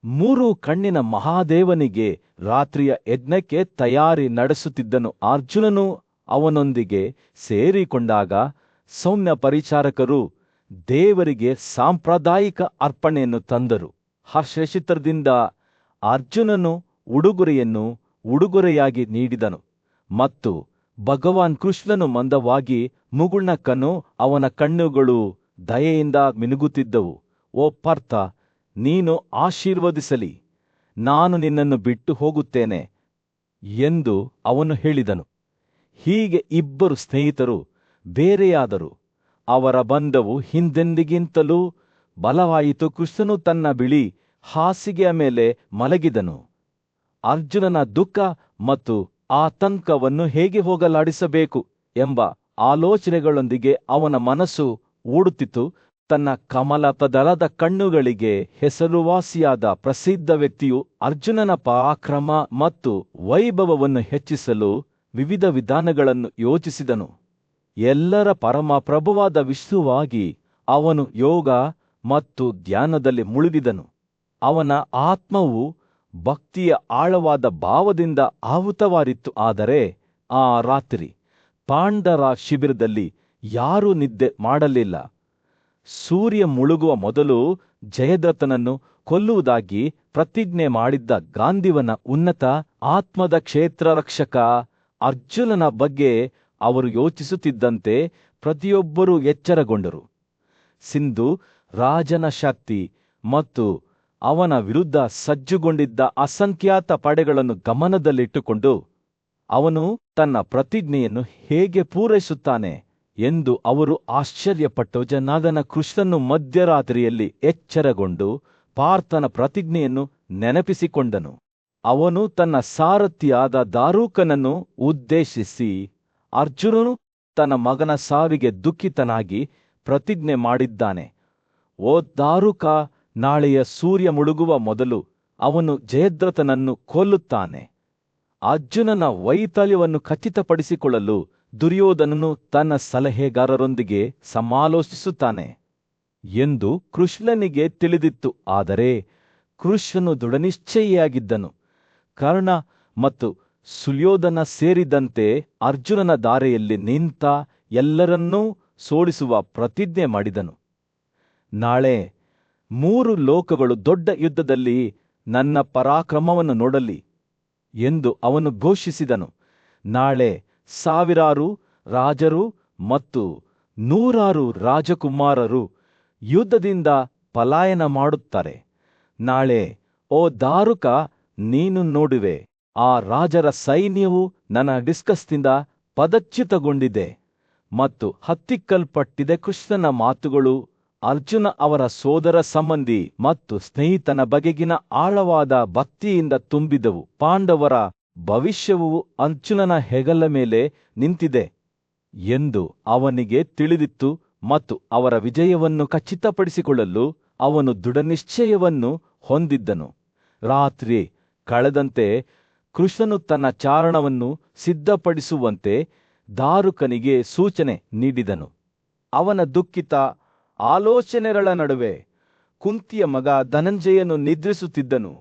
ಮೂರು ಕಣ್ಣಿನ ಮಹಾದೇವನಿಗೆ ರಾತ್ರಿಯ ಯಜ್ಞಕ್ಕೆ ತಯಾರಿ ನಡೆಸುತ್ತಿದ್ದನು. ಅರ್ಜುನನು ಅವನೊಂದಿಗೆ ಸೇರಿಕೊಂಡಾಗ ಸೌಮ್ಯ ಪರಿಚಾರಕರು ದೇವರಿಗೆ ಸಾಂಪ್ರದಾಯಿಕ ಅರ್ಪಣೆಯನ್ನು ತಂದರು. ಹರ್ಷಚಿತ್ರದಿಂದ ಅರ್ಜುನನು ಉಡುಗೊರೆಯನ್ನು ಉಡುಗೊರೆಯಾಗಿ ನೀಡಿದನು ಮತ್ತು ಭಗವಾನ್ ಕೃಷ್ಣನು ಮಂದವಾಗಿ ಮುಗುಳ್ನಕ್ಕನು. ಅವನ ಕಣ್ಣುಗಳು ದಯೆಯಿಂದ ಮಿನುಗುತ್ತಿದ್ದವು. ಓ ಪಾರ್ಥ, ನೀನು ಆಶೀರ್ವದಿಸಲಿ, ನಾನು ನಿನ್ನನ್ನು ಬಿಟ್ಟು ಹೋಗುತ್ತೇನೆ ಎಂದು ಅವನು ಹೇಳಿದನು. ಹೀಗೆ ಇಬ್ಬರು ಸ್ನೇಹಿತರು ಬೇರೆಯಾದರು. ಅವರ ಬಂಧವು ಹಿಂದೆಂದಿಗಿಂತಲೂ ಬಲವಾಯಿತು. ಕೃಷ್ಣನು ತನ್ನ ಬಿಳಿ ಹಾಸಿಗೆಯ ಮೇಲೆ ಮಲಗಿದನು. ಅರ್ಜುನನ ದುಃಖ ಮತ್ತು ಆತಂಕವನ್ನು ಹೇಗೆ ಹೋಗಲಾಡಿಸಬೇಕು ಎಂಬ ಆಲೋಚನೆಗಳೊಂದಿಗೆ ಅವನ ಮನಸ್ಸು ಓಡುತ್ತಿತ್ತು. ತನ್ನ ಕಮಲದಳದ ಕಣ್ಣುಗಳಿಗೆ ಹೆಸರುವಾಸಿಯಾದ ಪ್ರಸಿದ್ಧ ವ್ಯಕ್ತಿಯು ಅರ್ಜುನನ ಪರಾಕ್ರಮ ಮತ್ತು ವೈಭವವನ್ನು ಹೆಚ್ಚಿಸಲು ವಿವಿಧ ವಿಧಾನಗಳನ್ನು ಯೋಚಿಸಿದನು. ಎಲ್ಲರ ಪರಮ ಪ್ರಭುವಾದ ವಿಷ್ಣುವಾಗಿ ಅವನು ಯೋಗ ಮತ್ತು ಧ್ಯಾನದಲ್ಲಿ ಮುಳುಗಿದನು. ಅವನ ಆತ್ಮವು ಭಕ್ತಿಯ ಆಳವಾದ ಭಾವದಿಂದ ಆಹುತವಾಗಿತ್ತು. ಆದರೆ ಆ ರಾತ್ರಿ ಪಾಂಡವರ ಶಿಬಿರದಲ್ಲಿ ಯಾರೂ ನಿದ್ದೆ ಮಾಡಲಿಲ್ಲ. ಸೂರ್ಯ ಮುಳುಗುವ ಮೊದಲು ಜಯದ್ರಥನನ್ನು ಕೊಲ್ಲುವುದಾಗಿ ಪ್ರತಿಜ್ಞೆ ಮಾಡಿದ್ದ ಗಾಂಧೀವನ ಉನ್ನತ ಆತ್ಮದ ಕ್ಷೇತ್ರರಕ್ಷಕ ಅರ್ಜುನನ ಬಗ್ಗೆ ಅವರು ಯೋಚಿಸುತ್ತಿದ್ದಂತೆ ಪ್ರತಿಯೊಬ್ಬರೂ ಎಚ್ಚರಗೊಂಡರು. ಸಿಂಧು ರಾಜನ ಶಕ್ತಿ ಮತ್ತು ಅವನ ವಿರುದ್ಧ ಸಜ್ಜುಗೊಂಡಿದ್ದ ಅಸಂಖ್ಯಾತ ಪಡೆಗಳನ್ನು ಗಮನದಲ್ಲಿಟ್ಟುಕೊಂಡು ಅವನು ತನ್ನ ಪ್ರತಿಜ್ಞೆಯನ್ನು ಹೇಗೆ ಪೂರೈಸುತ್ತಾನೆ ಎಂದು ಅವರು ಆಶ್ಚರ್ಯಪಟ್ಟು ಜನಾದನ ಕೃಷ್ಣನು ಮಧ್ಯರಾತ್ರಿಯಲ್ಲಿ ಎಚ್ಚರಗೊಂಡು ಪಾರ್ಥನ ಪ್ರತಿಜ್ಞೆಯನ್ನು ನೆನಪಿಸಿಕೊಂಡನು. ಅವನು ತನ್ನ ಸಾರಥಿಯಾದ ದಾರೂಕನನ್ನು ಉದ್ದೇಶಿಸಿ, ಅರ್ಜುನನು ತನ್ನ ಮಗನ ಸಾವಿಗೆ ದುಃಖಿತನಾಗಿ ಪ್ರತಿಜ್ಞೆ ಮಾಡಿದ್ದಾನೆ. ಓ ದಾರೂಕ, ನಾಳೆಯ ಸೂರ್ಯ ಮುಳುಗುವ ಮೊದಲು ಅವನು ಜಯದ್ರಥನನ್ನು ಕೊಲ್ಲುತ್ತಾನೆ. ಅರ್ಜುನನ ವೈಫಲ್ಯವನ್ನು ಖಚಿತಪಡಿಸಿಕೊಳ್ಳಲು ದುರ್ಯೋಧನನು ತನ್ನ ಸಲಹೆಗಾರರೊಂದಿಗೆ ಸಮಾಲೋಚಿಸುತ್ತಾನೆ ಎಂದು ಕೃಷ್ಣನಿಗೆ ತಿಳಿದಿತ್ತು. ಆದರೆ ಕೃಷ್ಣನು ದೃಢನಿಶ್ಚಯಿಯಾಗಿದ್ದನು. ಕರ್ಣ ಮತ್ತು ಸುಯೋಧನ ಸೇರಿದಂತೆ ಅರ್ಜುನನ ದಾರಿಯಲ್ಲಿ ನಿಂತ ಎಲ್ಲರನ್ನೂ ಸೋಲಿಸುವ ಪ್ರತಿಜ್ಞೆ ಮಾಡಿದನು. ನಾಳೆ 3 ಲೋಕಗಳು ದೊಡ್ಡ ಯುದ್ಧದಲ್ಲಿ ನನ್ನ ಪರಾಕ್ರಮವನ್ನು ನೋಡಲಿ ಎಂದು ಅವನು ಘೋಷಿಸಿದನು. ನಾಳೆ 1000 ರಾಜರು ಮತ್ತು 100 ರಾಜಕುಮಾರರು ಯುದ್ಧದಿಂದ ಪಲಾಯನ ಮಾಡುತ್ತಾರೆ. ನಾಳೆ ಓ ದಾರುಕ, ನೀನು ನೋಡುವೆ, ಆ ರಾಜರ ಸೈನ್ಯವು ನನ್ನ ಡಿಸ್ಕಸ್ನಿಂದ ಪದಚ್ಯುತಗೊಂಡಿದೆ ಮತ್ತು ಹತ್ತಿಕ್ಕಲ್ಪಟ್ಟಿದೆ. ಕೃಷ್ಣನ ಮಾತುಗಳು ಅರ್ಜುನ ಅವರ ಸೋದರ ಸಂಬಂಧಿ ಮತ್ತು ಸ್ನೇಹಿತನ ಬಗೆಗಿನ ಆಳವಾದ ಭಕ್ತಿಯಿಂದ ತುಂಬಿದವು. ಪಾಂಡವರ ಭವಿಷ್ಯವು ಅರ್ಜುನನ ಹೆಗಲ ಮೇಲೆ ನಿಂತಿದೆ ಎಂದು ಅವನಿಗೆ ತಿಳಿದಿತ್ತು ಮತ್ತು ಅವರ ವಿಜಯವನ್ನು ಖಚಿತಪಡಿಸಿಕೊಳ್ಳಲು ಅವನು ದೃಢನಿಶ್ಚಯವನ್ನು ಹೊಂದಿದ್ದನು. ರಾತ್ರಿ ಕಳೆದಂತೆ ಕೃಷ್ಣನು ತನ್ನ ಚಾರಣವನ್ನು ಸಿದ್ಧಪಡಿಸುವಂತೆ ದಾರುಕನಿಗೆ ಸೂಚನೆ ನೀಡಿದನು. ಅವನ ದುಃಖಿತ ಆಲೋಚನೆಗಳ ನಡುವೆ ಕುಂತಿಯ ಮಗ ಧನಂಜಯನು ನಿದ್ರಿಸುತ್ತಿದ್ದನು.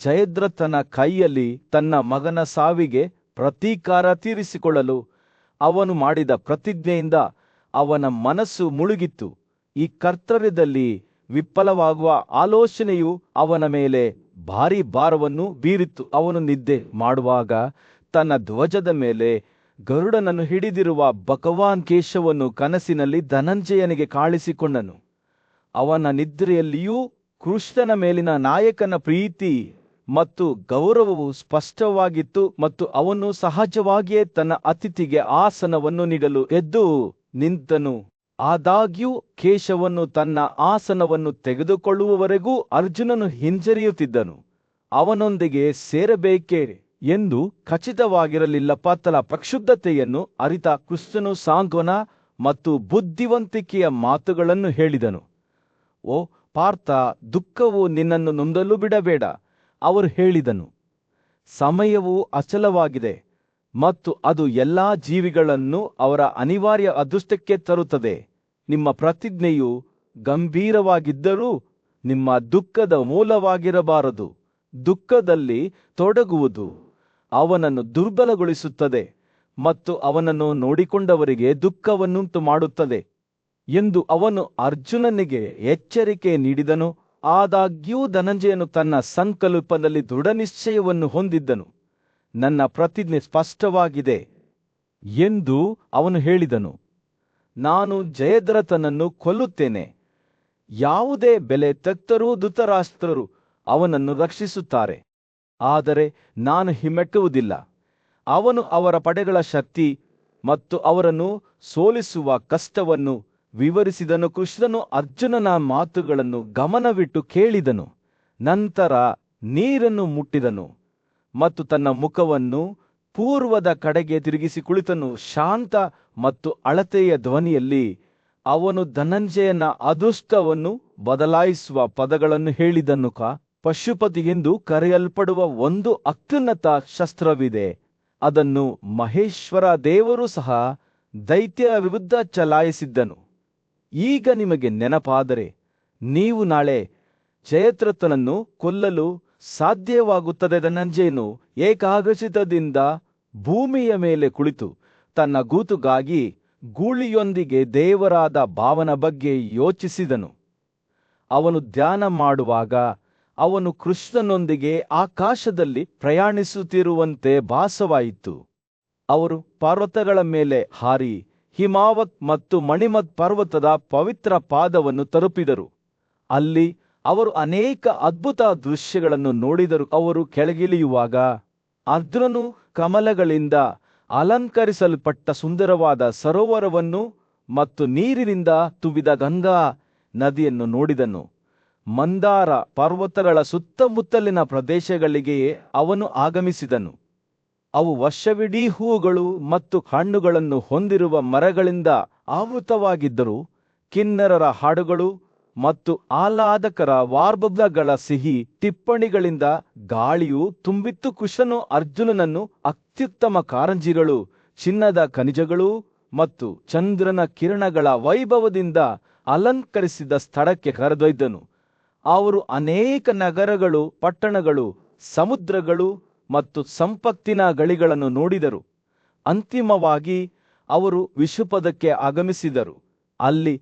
ಜಯದ್ರಥನ ಕೈಯಲ್ಲಿ ತನ್ನ ಮಗನ ಸಾವಿಗೆ ಪ್ರತೀಕಾರ ತೀರಿಸಿಕೊಳ್ಳಲು ಅವನು ಮಾಡಿದ ಪ್ರತಿಜ್ಞೆಯಿಂದ ಅವನ ಮನಸ್ಸು ಮುಳುಗಿತ್ತು. ಈ ಕರ್ತವ್ಯದಲ್ಲಿ ವಿಫಲವಾಗುವ ಆಲೋಚನೆಯು ಅವನ ಮೇಲೆ ಭಾರೀ ಭಾರವನ್ನು ಬೀರಿತ್ತು. ಅವನು ನಿದ್ದೆ ಮಾಡುವಾಗ ತನ್ನ ಧ್ವಜದ ಮೇಲೆ ಗರುಡನನ್ನು ಹಿಡಿದಿರುವ ಭಗವಾನ್ ಕೇಶವನ್ನು ಕನಸಿನಲ್ಲಿ ಧನಂಜಯನಿಗೆ ಕಾಣಿಸಿಕೊಂಡನು. ಅವನ ನಿದ್ರೆಯಲ್ಲಿಯೂ ಕೃಷ್ಣನ ಮೇಲಿನ ನಾಯಕನ ಪ್ರೀತಿ ಮತ್ತು ಗೌರವವು ಸ್ಪಷ್ಟವಾಗಿತ್ತು ಮತ್ತು ಅವನು ಸಹಜವಾಗಿಯೇ ತನ್ನ ಅತಿಥಿಗೆ ಆಸನವನ್ನು ನೀಡಲು ಎದ್ದು ನಿಂತನು. ಆದಾಗ್ಯೂ ಕೇಶವನ್ನು ತನ್ನ ಆಸನವನ್ನು ತೆಗೆದುಕೊಳ್ಳುವವರೆಗೂ ಅರ್ಜುನನು ಹಿಂಜರಿಯುತ್ತಿದ್ದನು. ಅವನೊಂದಿಗೆ ಸೇರಬೇಕೇ ಎಂದು ಖಚಿತವಾಗಿರಲಿಲ್ಲ. ಪಾರ್ಥನ ಪ್ರಕ್ಷುಬ್ಧತೆಯನ್ನು ಅರಿತ ಕೃಷ್ಣನು ಸಾಂತ್ವನ ಮತ್ತು ಬುದ್ಧಿವಂತಿಕೆಯ ಮಾತುಗಳನ್ನು ಹೇಳಿದನು. ಓ ಪಾರ್ಥ, ದುಃಖವು ನಿನ್ನನ್ನು ನೊಂದಲು ಬಿಡಬೇಡ. ಅವರು ಹೇಳಿದನು, ಸಮಯವು ಅಚಲವಾಗಿದೆ ಮತ್ತು ಅದು ಎಲ್ಲಾ ಜೀವಿಗಳನ್ನು ಅವರ ಅನಿವಾರ್ಯ ಅದೃಷ್ಟಕ್ಕೆ ತರುತ್ತದೆ. ನಿಮ್ಮ ಪ್ರತಿಜ್ಞೆಯು ಗಂಭೀರವಾಗಿದ್ದರೂ ನಿಮ್ಮ ದುಃಖದ ಮೂಲವಾಗಿರಬಾರದು. ದುಃಖದಲ್ಲಿ ತೊಡಗುವುದು ಅವನನ್ನು ದುರ್ಬಲಗೊಳಿಸುತ್ತದೆ ಮತ್ತು ಅವನನ್ನು ನೋಡಿಕೊಂಡವರಿಗೆ ದುಃಖವನ್ನುಂಟು ಮಾಡುತ್ತದೆ ಎಂದು ಅವನು ಅರ್ಜುನನಿಗೆ ಎಚ್ಚರಿಕೆ ನೀಡಿದನು. ಆದಾಗ್ಯೂ ಧನಂಜಯನು ತನ್ನ ಸಂಕಲ್ಪದಲ್ಲಿ ದೃಢನಿಶ್ಚಯವನ್ನು ಹೊಂದಿದ್ದನು. ನನ್ನ ಪ್ರತಿಜ್ಞೆ ಸ್ಪಷ್ಟವಾಗಿದೆ ಎಂದು ಅವನು ಹೇಳಿದನು. ನಾನು ಜಯದ್ರಥನನ್ನು ಕೊಲ್ಲುತ್ತೇನೆ. ಯಾವುದೇ ಬೆಲೆ ತೆತ್ತರೂ ಧೃತರಾಷ್ಟ್ರರು ಅವನನ್ನು ರಕ್ಷಿಸುತ್ತಾರೆ. ಆದರೆ ನಾನು ಹಿಮ್ಮೆಟ್ಟುವುದಿಲ್ಲ. ಅವನು ಅವರ ಪಡೆಗಳ ಶಕ್ತಿ ಮತ್ತು ಅವರನ್ನು ಸೋಲಿಸುವ ಕಷ್ಟವನ್ನು ವಿವರಿಸಿದನು. ಕೃಷ್ಣನು ಅರ್ಜುನನ ಮಾತುಗಳನ್ನು ಗಮನವಿಟ್ಟು ಕೇಳಿದನು. ನಂತರ ನೀರನ್ನು ಮುಟ್ಟಿದನು ಮತ್ತು ತನ್ನ ಮುಖವನ್ನು ಪೂರ್ವದ ಕಡೆಗೆ ತಿರುಗಿಸಿ ಕುಳಿತನು. ಶಾಂತ ಮತ್ತು ಅಳತೆಯ ಧ್ವನಿಯಲ್ಲಿ ಅವನು ಧನಂಜಯನ ಅದೃಷ್ಟವನ್ನು ಬದಲಾಯಿಸುವ ಪದಗಳನ್ನು ಹೇಳಿದನು. ಪಶುಪತಿ ಎಂದು ಕರೆಯಲ್ಪಡುವ ಒಂದು ಅತ್ಯುನ್ನತ ಶಸ್ತ್ರವಿದೆ. ಅದನ್ನು ಮಹೇಶ್ವರ ದೇವರು ಸಹ ದೈತ್ಯರ ವಿರುದ್ಧ ಚಲಾಯಿಸಿದ್ದನು. ಈಗ ನಿಮಗೆ ನೆನಪಾದರೆ ನೀವು ನಾಳೆ ಜಯದ್ರಥನನ್ನು ಕೊಲ್ಲಲು ಸಾಧ್ಯವಾಗುತ್ತದೆ. ಧನಂಜಯನು ಏಕಾಗ್ರಚಿತ್ತದಿಂದ ಭೂಮಿಯ ಮೇಲೆ ಕುಳಿತು ತನ್ನ ಕೂತುಗಾಗಿ ಗೂಳಿಯೊಂದಿಗೆ ದೇವರಾದ ಭಾವನ ಬಗ್ಗೆ ಯೋಚಿಸಿದನು. ಅವನು ಧ್ಯಾನ ಮಾಡುವಾಗ ಅವನು ಕೃಷ್ಣನೊಂದಿಗೆ ಆಕಾಶದಲ್ಲಿ ಪ್ರಯಾಣಿಸುತ್ತಿರುವಂತೆ ಭಾಸವಾಯಿತು. ಅವರು ಪರ್ವತಗಳ ಮೇಲೆ ಹಾರಿ ಹಿಮಾವತ್ ಮತ್ತು ಮಣಿಮತ್ ಪರ್ವತದ ಪವಿತ್ರ ಪಾದವನ್ನು ತಲುಪಿದರು. ಅಲ್ಲಿ ಅವರು ಅನೇಕ ಅದ್ಭುತ ದೃಶ್ಯಗಳನ್ನು ನೋಡಿದರು. ಅವರು ಕೆಳಗಿಳಿಯುವಾಗ ಅರ್ಜುನನು ಕಮಲಗಳಿಂದ ಅಲಂಕರಿಸಲ್ಪಟ್ಟ ಸುಂದರವಾದ ಸರೋವರವನ್ನು ಮತ್ತು ನೀರಿನಿಂದ ತುಂಬಿದ ಗಂಗಾ ನದಿಯನ್ನು ನೋಡಿದನು. ಮಂದಾರ ಪರ್ವತಗಳ ಸುತ್ತಮುತ್ತಲಿನ ಪ್ರದೇಶಗಳಿಗೆ ಅವನು ಆಗಮಿಸಿದನು. ಅವು ವರ್ಷವಿಡೀ ಹೂಗಳು ಮತ್ತು ಹಣ್ಣುಗಳನ್ನು ಹೊಂದಿರುವ ಮರಗಳಿಂದ ಆವೃತವಾಗಿದ್ದರು. ಕಿನ್ನರರ ಹಾಡುಗಳು ಮತ್ತು ಆಹ್ಲಾದಕರ ವಾರ್ಬಬ್ಲಗಳ ಸಿಹಿ ಟಿಪ್ಪಣಿಗಳಿಂದ ಗಾಳಿಯು ತುಂಬಿತ್ತು. ಕುಶನು ಅರ್ಜುನನನ್ನು ಅತ್ಯುತ್ತಮ ಕಾರಂಜಿಗಳು, ಚಿನ್ನದ ಖನಿಜಗಳು ಮತ್ತು ಚಂದ್ರನ ಕಿರಣಗಳ ವೈಭವದಿಂದ ಅಲಂಕರಿಸಿದ ಸ್ಥಳಕ್ಕೆ ಕರೆದೊಯ್ದನು. ಅವರು ಅನೇಕ ನಗರಗಳು, ಪಟ್ಟಣಗಳು, ಸಮುದ್ರಗಳು ಮತ್ತು ಸಂಪತ್ತಿನ ಗಳಿಗಳನ್ನು ನೋಡಿದರು. ಅಂತಿಮವಾಗಿ ಅವರು ವಿಷುಪದಕ್ಕೆ ಆಗಮಿಸಿದರು. ಅಲ್ಲಿ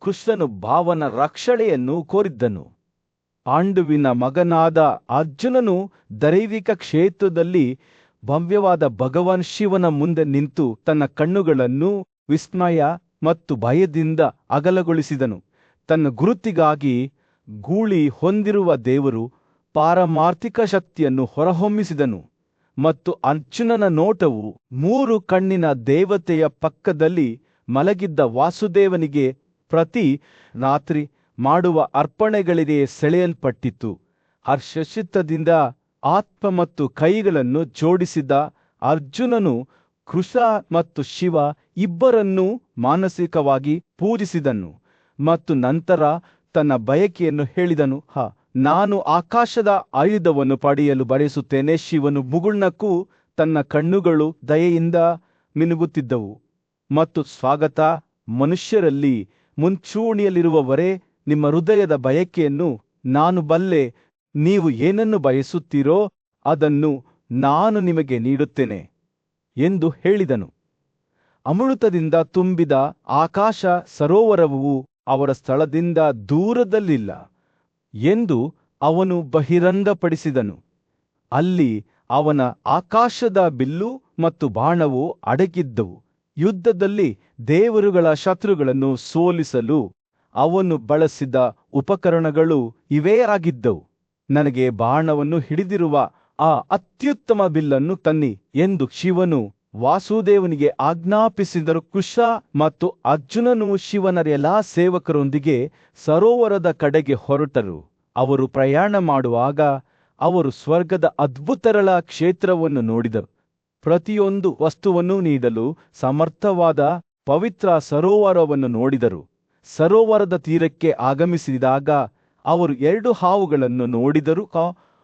ಕೃಷ್ಣನು ಭಾವನ ರಕ್ಷಣೆಯನ್ನು ಕೋರಿದ್ದನು. ಪಾಂಡುವಿನ ಮಗನಾದ ಅರ್ಜುನನು ದೈವಿಕ ಕ್ಷೇತ್ರದಲ್ಲಿ ಭವ್ಯವಾದ ಭಗವಾನ್ ಶಿವನ ಮುಂದೆ ನಿಂತು ತನ್ನ ಕಣ್ಣುಗಳನ್ನು ವಿಸ್ಮಯ ಮತ್ತು ಭಯದಿಂದ ಅಗಲಗೊಳಿಸಿದನು. ತನ್ನ ಗುರುತಿಗಾಗಿ ಗೂಳಿ ಹೊಂದಿರುವ ದೇವರು ಪಾರಮಾರ್ಥಿಕ ಶಕ್ತಿಯನ್ನು ಹೊರಹೊಮ್ಮಿಸಿದನು ಮತ್ತು ಅರ್ಜುನನ ನೋಟವು 3 ಕಣ್ಣಿನ ದೇವತೆಯ ಪಕ್ಕದಲ್ಲಿ ಮಲಗಿದ್ದ ವಾಸುದೇವನಿಗೆ ಪ್ರತಿ ರಾತ್ರಿ ಮಾಡುವ ಅರ್ಪಣೆಗಳಿಗೆ ಸೆಳೆಯಲ್ಪಟ್ಟಿತು. ಹರ್ಷಚಿತ್ತದಿಂದ ಆತ್ಮ ಮತ್ತು ಕೈಗಳನ್ನು ಜೋಡಿಸಿದ ಅರ್ಜುನನು ಕೃಷ್ಣ ಮತ್ತು ಶಿವ ಇಬ್ಬರನ್ನೂ ಮಾನಸಿಕವಾಗಿ ಪೂಜಿಸಿದನು ಮತ್ತು ನಂತರ ತನ್ನ ಬಯಕೆಯನ್ನು ಹೇಳಿದನು. ನಾನು ಆಕಾಶದ ಆಯುಧವನ್ನು ಪಡೆಯಲು ಬಯಸುತ್ತೇನೆ. ಶಿವನು ಮುಗುಳ್ನಕ್ಕೂ ತನ್ನ ಕಣ್ಣುಗಳು ದಯೆಯಿಂದ ಮಿನುಗುತ್ತಿದ್ದವು ಮತ್ತು ಸ್ವಾಗತ, ಮನುಷ್ಯರಲ್ಲಿ ಮುಂಚೂಣಿಯಲ್ಲಿರುವವರೇ, ನಿಮ್ಮ ಹೃದಯದ ಬಯಕೆಯನ್ನು ನಾನು ಬಲ್ಲೆ. ನೀವು ಏನನ್ನು ಬಯಸುತ್ತೀರೋ ಅದನ್ನು ನಾನು ನಿಮಗೆ ನೀಡುತ್ತೇನೆ ಎಂದು ಹೇಳಿದನು. ಅಮೃತದಿಂದ ತುಂಬಿದ ಆಕಾಶ ಸರೋವರವು ಅವರ ಸ್ಥಳದಿಂದ ದೂರದಲ್ಲಿಲ್ಲ ಎಂದು ಅವನು ಬಹಿರಂಗಪಡಿಸಿದನು. ಅಲ್ಲಿ ಅವನ ಆಕಾಶದ ಬಿಲ್ಲು ಮತ್ತು ಬಾಣವು ಅಡಗಿದ್ದವು. ಯುದ್ಧದಲ್ಲಿ ದೇವರುಗಳ ಶತ್ರುಗಳನ್ನು ಸೋಲಿಸಲು ಅವನು ಬಳಸಿದ ಉಪಕರಣಗಳು ಇವೇ ಆಗಿದ್ದವು. ನನಗೆ ಬಾಣವನ್ನು ಹಿಡಿದಿರುವ ಆ ಅತ್ಯುತ್ತಮ ಬಿಲ್ಲನ್ನು ತನ್ನಿ ಎಂದು ಶಿವನು ವಾಸುದೇವನಿಗೆ ಆಜ್ಞಾಪಿಸಿದರು. ಕೃಷ್ಣ ಮತ್ತು ಅರ್ಜುನನು ಶಿವನ ಎಲ್ಲಾ ಸೇವಕರೊಂದಿಗೆ ಸರೋವರದ ಕಡೆಗೆ ಹೊರಟರು. ಅವರು ಪ್ರಯಾಣ ಮಾಡುವಾಗ ಅವರು ಸ್ವರ್ಗದ ಅದ್ಭುತಗಳ ಕ್ಷೇತ್ರವನ್ನು ನೋಡಿದರು. ಪ್ರತಿಯೊಂದು ವಸ್ತುವನ್ನು ನೀಡಲು ಸಮರ್ಥವಾದ ಪವಿತ್ರ ಸರೋವರವನ್ನು ನೋಡಿದರು. ಸರೋವರದ ತೀರಕ್ಕೆ ಆಗಮಿಸಿದಾಗ ಅವರು 2 ಹಾವುಗಳನ್ನು ನೋಡಿದರು.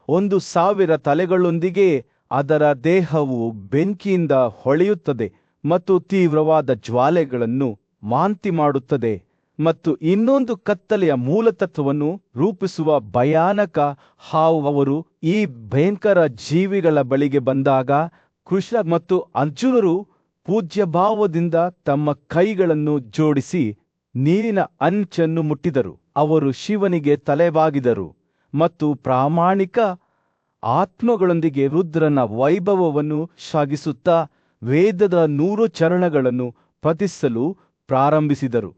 1,000 ತಲೆಗಳೊಂದಿಗೆ ಅದರ ದೇಹವು ಬೆಂಕಿಯಿಂದ ಹೊಳೆಯುತ್ತದೆ ಮತ್ತು ತೀವ್ರವಾದ ಜ್ವಾಲೆಗಳನ್ನು ವಾಂತಿ ಮಾಡುತ್ತದೆ ಮತ್ತು ಇನ್ನೊಂದು ಕತ್ತಲೆಯ ಮೂಲತತ್ವವನ್ನು ರೂಪಿಸುವ ಭಯಾನಕ ಹಾವು. ಅವರು ಈ ಭಯಂಕರ ಜೀವಿಗಳ ಬಳಿಗೆ ಬಂದಾಗ ಕೃಷ್ಣ ಮತ್ತು ಅರ್ಜುನರು ಪೂಜ್ಯಭಾವದಿಂದ ತಮ್ಮ ಕೈಗಳನ್ನು ಜೋಡಿಸಿ ನೀರಿನ ಅಂಚನ್ನು ಮುಟ್ಟಿದರು. ಅವರು ಶಿವನಿಗೆ ತಲೆಬಾಗಿದರು ಮತ್ತು ಪ್ರಾಮಾಣಿಕ ಆತ್ಮಗಳೊಂದಿಗೆ ರುದ್ರನ ವೈಭವವನ್ನು ಶ್ಲಾಘಿಸುತ್ತಾ ವೇದದ 100 ಚರಣಗಳನ್ನು ಪಠಿಸಲು ಪ್ರಾರಂಭಿಸಿದರು.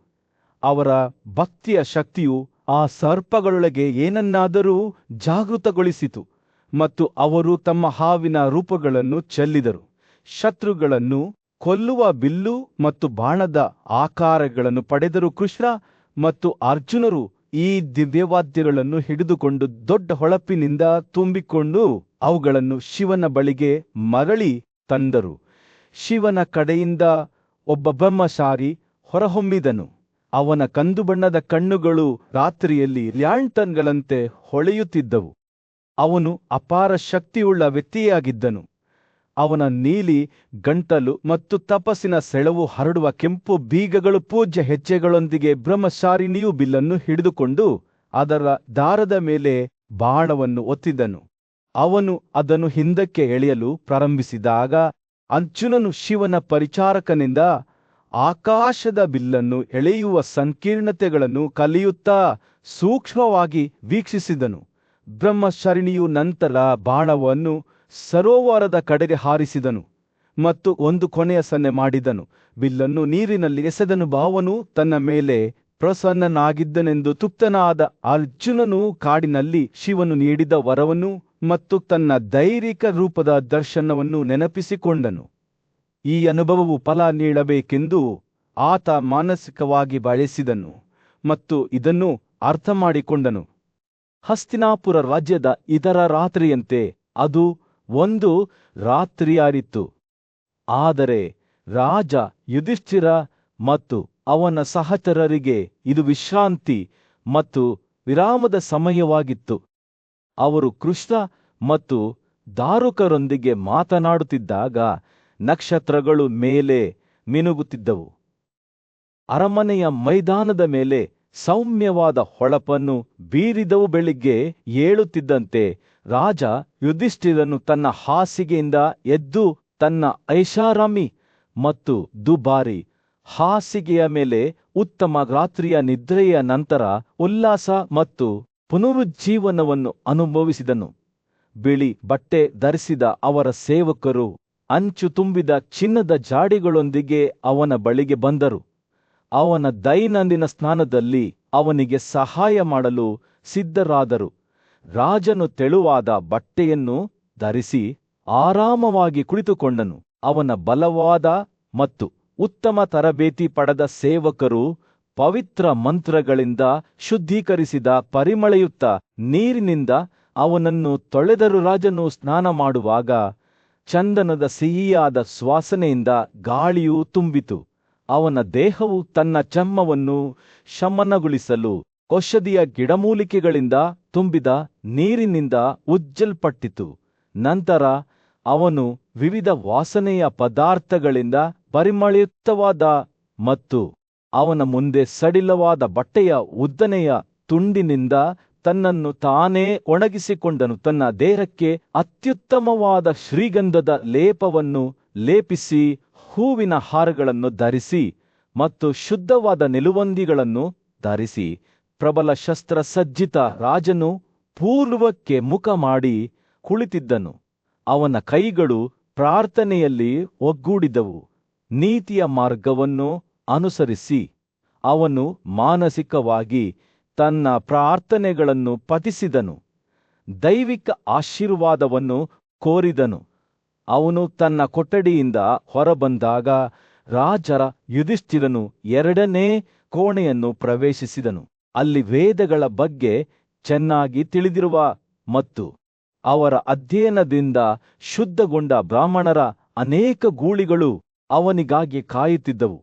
ಅವರ ಭಕ್ತಿಯ ಶಕ್ತಿಯು ಆ ಸರ್ಪಗಳೊಳಗೆ ಏನನ್ನಾದರೂ ಜಾಗೃತಗೊಳಿಸಿತು ಮತ್ತು ಅವರು ತಮ್ಮ ಹಾವಿನ ರೂಪಗಳನ್ನು ಚೆಲ್ಲಿದರು. ಶತ್ರುಗಳನ್ನು ಕೊಲ್ಲುವ ಬಿಲ್ಲು ಮತ್ತು ಬಾಣದ ಆಕಾರಗಳನ್ನು ಪಡೆದರು. ಕೃಷ್ಣ ಮತ್ತು ಅರ್ಜುನರು ಈ ದಿವ್ಯವಾದ್ಯಗಳನ್ನು ಹಿಡಿದುಕೊಂಡು ದೊಡ್ಡ ಹೊಳಪಿನಿಂದ ತುಂಬಿಕೊಂಡು ಅವುಗಳನ್ನು ಶಿವನ ಬಳಿಗೆ ಮರಳಿ ತಂದರು. ಶಿವನ ಕಡೆಯಿಂದ ಒಬ್ಬ ಬ್ರಹ್ಮಚಾರಿ ಹೊರಹೊಮ್ಮಿದನು. ಅವನ ಕಂದು ಬಣ್ಣದ ಕಣ್ಣುಗಳು ರಾತ್ರಿಯಲ್ಲಿ ಲ್ಯಾಂಟನ್ಗಳಂತೆ ಹೊಳೆಯುತ್ತಿದ್ದವು. ಅವನು ಅಪಾರ ಶಕ್ತಿಯುಳ್ಳ ವ್ಯಕ್ತಿಯಾಗಿದ್ದನು. ಅವನ ನೀಲಿ ಗಂಟಲು ಮತ್ತು ತಪಸ್ಸಿನ ಸೆಳವು ಹರಡುವ ಕೆಂಪು ಬೀಗಗಳು ಪೂಜ್ಯ ಹೆಜ್ಜೆಗಳೊಂದಿಗೆ ಬ್ರಹ್ಮಚಾರಿಣಿಯು ಬಿಲ್ಲನ್ನು ಹಿಡಿದುಕೊಂಡು ಅದರ ದಾರದ ಮೇಲೆ ಬಾಣವನ್ನು ಒತ್ತಿದನು. ಅವನು ಅದನ್ನು ಹಿಂದಕ್ಕೆ ಎಳೆಯಲು ಪ್ರಾರಂಭಿಸಿದಾಗ ಅರ್ಜುನನು ಶಿವನ ಪರಿಚಾರಕನಿಂದ ಆಕಾಶದ ಬಿಲ್ಲನ್ನು ಎಳೆಯುವ ಸಂಕೀರ್ಣತೆಗಳನ್ನು ಕಲಿಯುತ್ತಾ ಸೂಕ್ಷ್ಮವಾಗಿ ವೀಕ್ಷಿಸಿದನು. ಬ್ರಹ್ಮಚಾರಿಣಿಯು ನಂತರ ಬಾಣವನ್ನು ಸರೋವರದ ಕಡೆಗೆ ಹಾರಿಸಿದನು ಮತ್ತು ಒಂದು ಕೊನೆಯ ಸನ್ನೆ ಮಾಡಿದನು. ಬಿಲ್ಲನ್ನು ನೀರಿನಲ್ಲಿ ಎಸೆದನು. ಅವನು ತನ್ನ ಮೇಲೆ ಪ್ರಸನ್ನನಾಗಿದ್ದನೆಂದು ತೃಪ್ತನಾದ ಅರ್ಜುನನು ಕಾಡಿನಲ್ಲಿ ಶಿವನು ನೀಡಿದ ವರವನ್ನು ಮತ್ತು ತನ್ನ ದೈವಿಕ ರೂಪದ ದರ್ಶನವನ್ನು ನೆನಪಿಸಿಕೊಂಡನು. ಈ ಅನುಭವವು ಫಲ ನೀಡಬೇಕೆಂದು ಆತ ಮಾನಸಿಕವಾಗಿ ಬಯಸಿದನು ಮತ್ತು ಇದನ್ನು ಅರ್ಥಮಾಡಿಕೊಂಡನು. ಹಸ್ತಿನಾಪುರ ರಾಜ್ಯದ ಇತರ ರಾತ್ರಿಯಂತೆ ಅದು ಒಂದು ರಾತ್ರಿಯಾರಿತ್ತು. ಆದರೆ ರಾಜ ಯುಧಿಷ್ಠಿರ ಮತ್ತು ಅವನ ಸಹಚರರಿಗೆ ಇದು ವಿಶ್ರಾಂತಿ ಮತ್ತು ವಿರಾಮದ ಸಮಯವಾಗಿತ್ತು. ಅವರು ಕೃಷ್ಣ ಮತ್ತು ದಾರುಕರೊಂದಿಗೆ ಮಾತನಾಡುತ್ತಿದ್ದಾಗ ನಕ್ಷತ್ರಗಳು ಮೇಲೆ ಮಿನುಗುತ್ತಿದ್ದವು. ಅರಮನೆಯ ಮೈದಾನದ ಮೇಲೆ ಸೌಮ್ಯವಾದ ಹೊಳಪನ್ನು ಬೀರಿದವು. ಬೆಳಿಗ್ಗೆ ಏಳುತ್ತಿದ್ದಂತೆ ರಾಜ ಯುಧಿಷ್ಠಿರನು ತನ್ನ ಹಾಸಿಗೆಯಿಂದ ಎದ್ದು ತನ್ನ ಐಷಾರಾಮಿ ಮತ್ತು ದುಬಾರಿ ಹಾಸಿಗೆಯ ಮೇಲೆ ಉತ್ತಮ ರಾತ್ರಿಯ ನಿದ್ರೆಯ ನಂತರ ಉಲ್ಲಾಸ ಮತ್ತು ಪುನರುಜ್ಜೀವನವನ್ನು ಅನುಭವಿಸಿದನು. ಬಿಳಿ ಬಟ್ಟೆ ಧರಿಸಿದ ಅವರ ಸೇವಕರು ಅಂಚು ತುಂಬಿದ ಚಿನ್ನದ ಜಾಡಿಗಳೊಂದಿಗೆ ಅವನ ಬಳಿಗೆ ಬಂದರು. ಅವನ ದೈನಂದಿನ ಸ್ನಾನದಲ್ಲಿ ಅವನಿಗೆ ಸಹಾಯ ಮಾಡಲು ಸಿದ್ಧರಾದರು. ರಾಜನು ತೆಳುವಾದ ಬಟ್ಟೆಯನ್ನು ಧರಿಸಿ ಆರಾಮವಾಗಿ ಕುಳಿತುಕೊಂಡನು. ಅವನ ಬಲವಾದ ಮತ್ತು ಉತ್ತಮ ತರಬೇತಿ ಪಡೆದ ಸೇವಕರು ಪವಿತ್ರ ಮಂತ್ರಗಳಿಂದ ಶುದ್ಧೀಕರಿಸಿದ ಪರಿಮಳಯುಕ್ತ ನೀರಿನಿಂದ ಅವನನ್ನು ತೊಳೆದರು. ರಾಜನು ಸ್ನಾನ ಮಾಡುವಾಗ ಚಂದನದ ಸಿಹಿಯಾದ ಸುವಾಸನೆಯಿಂದ ಗಾಳಿಯು ತುಂಬಿತು. ಅವನ ದೇಹವು ತನ್ನ ಚರ್ಮವನ್ನು ಶಮನಗೊಳಿಸಲು ಔಷಧಿಯ ಗಿಡಮೂಲಿಕೆಗಳಿಂದ ತುಂಬಿದ ನೀರಿನಿಂದ ಉಜ್ಜಲ್ಪಟ್ಟಿತು. ನಂತರ ಅವನು ವಿವಿಧ ವಾಸನೆಯ ಪದಾರ್ಥಗಳಿಂದ ಪರಿಮಳಯುಕ್ತವಾದ ಮತ್ತು ಅವನ ಮುಂದೆ ಸಡಿಲವಾದ ಬಟ್ಟೆಯ ಉದ್ದನೆಯ ತುಂಡಿನಿಂದ ತನ್ನನ್ನು ತಾನೇ ಒಣಗಿಸಿಕೊಂಡನು. ತನ್ನ ದೇಹಕ್ಕೆ ಅತ್ಯುತ್ತಮವಾದ ಶ್ರೀಗಂಧದ ಲೇಪವನ್ನು ಲೇಪಿಸಿ ಹೂವಿನ ಹಾರಗಳನ್ನು ಧರಿಸಿ ಮತ್ತು ಶುದ್ಧವಾದ ನಿಲುವಂಗಿಗಳನ್ನು ಧರಿಸಿ ಪ್ರಬಲ ಶಸ್ತ್ರಸಜ್ಜಿತ ರಾಜನು ಪೂರ್ವಕ್ಕೆ ಮುಖ ಮಾಡಿ ಕುಳಿತಿದ್ದನು. ಅವನ ಕೈಗಳು ಪ್ರಾರ್ಥನೆಯಲ್ಲಿ ಒಗ್ಗೂಡಿದವು. ನೀತಿಯ ಮಾರ್ಗವನ್ನು ಅನುಸರಿಸಿ ಅವನು ಮಾನಸಿಕವಾಗಿ ತನ್ನ ಪ್ರಾರ್ಥನೆಗಳನ್ನು ಪಠಿಸಿದನು. ದೈವಿಕ ಆಶೀರ್ವಾದವನ್ನು ಕೋರಿದನು. ಅವನು ತನ್ನ ಕೊಠಡಿಯಿಂದ ಹೊರಬಂದಾಗ ರಾಜರ ಯುಧಿಷ್ಠಿರನು ಎರಡನೇ ಕೋಣೆಯನ್ನು ಪ್ರವೇಶಿಸಿದನು. ಅಲ್ಲಿ ವೇದಗಳ ಬಗ್ಗೆ ಚೆನ್ನಾಗಿ ತಿಳಿದಿರುವ ಮತ್ತು ಅವರ ಅಧ್ಯಯನದಿಂದ ಶುದ್ಧಗೊಂಡ ಬ್ರಾಹ್ಮಣರ ಅನೇಕ ಗೂಳಿಗಳು ಅವನಿಗಾಗಿ ಕಾಯುತ್ತಿದ್ದವು.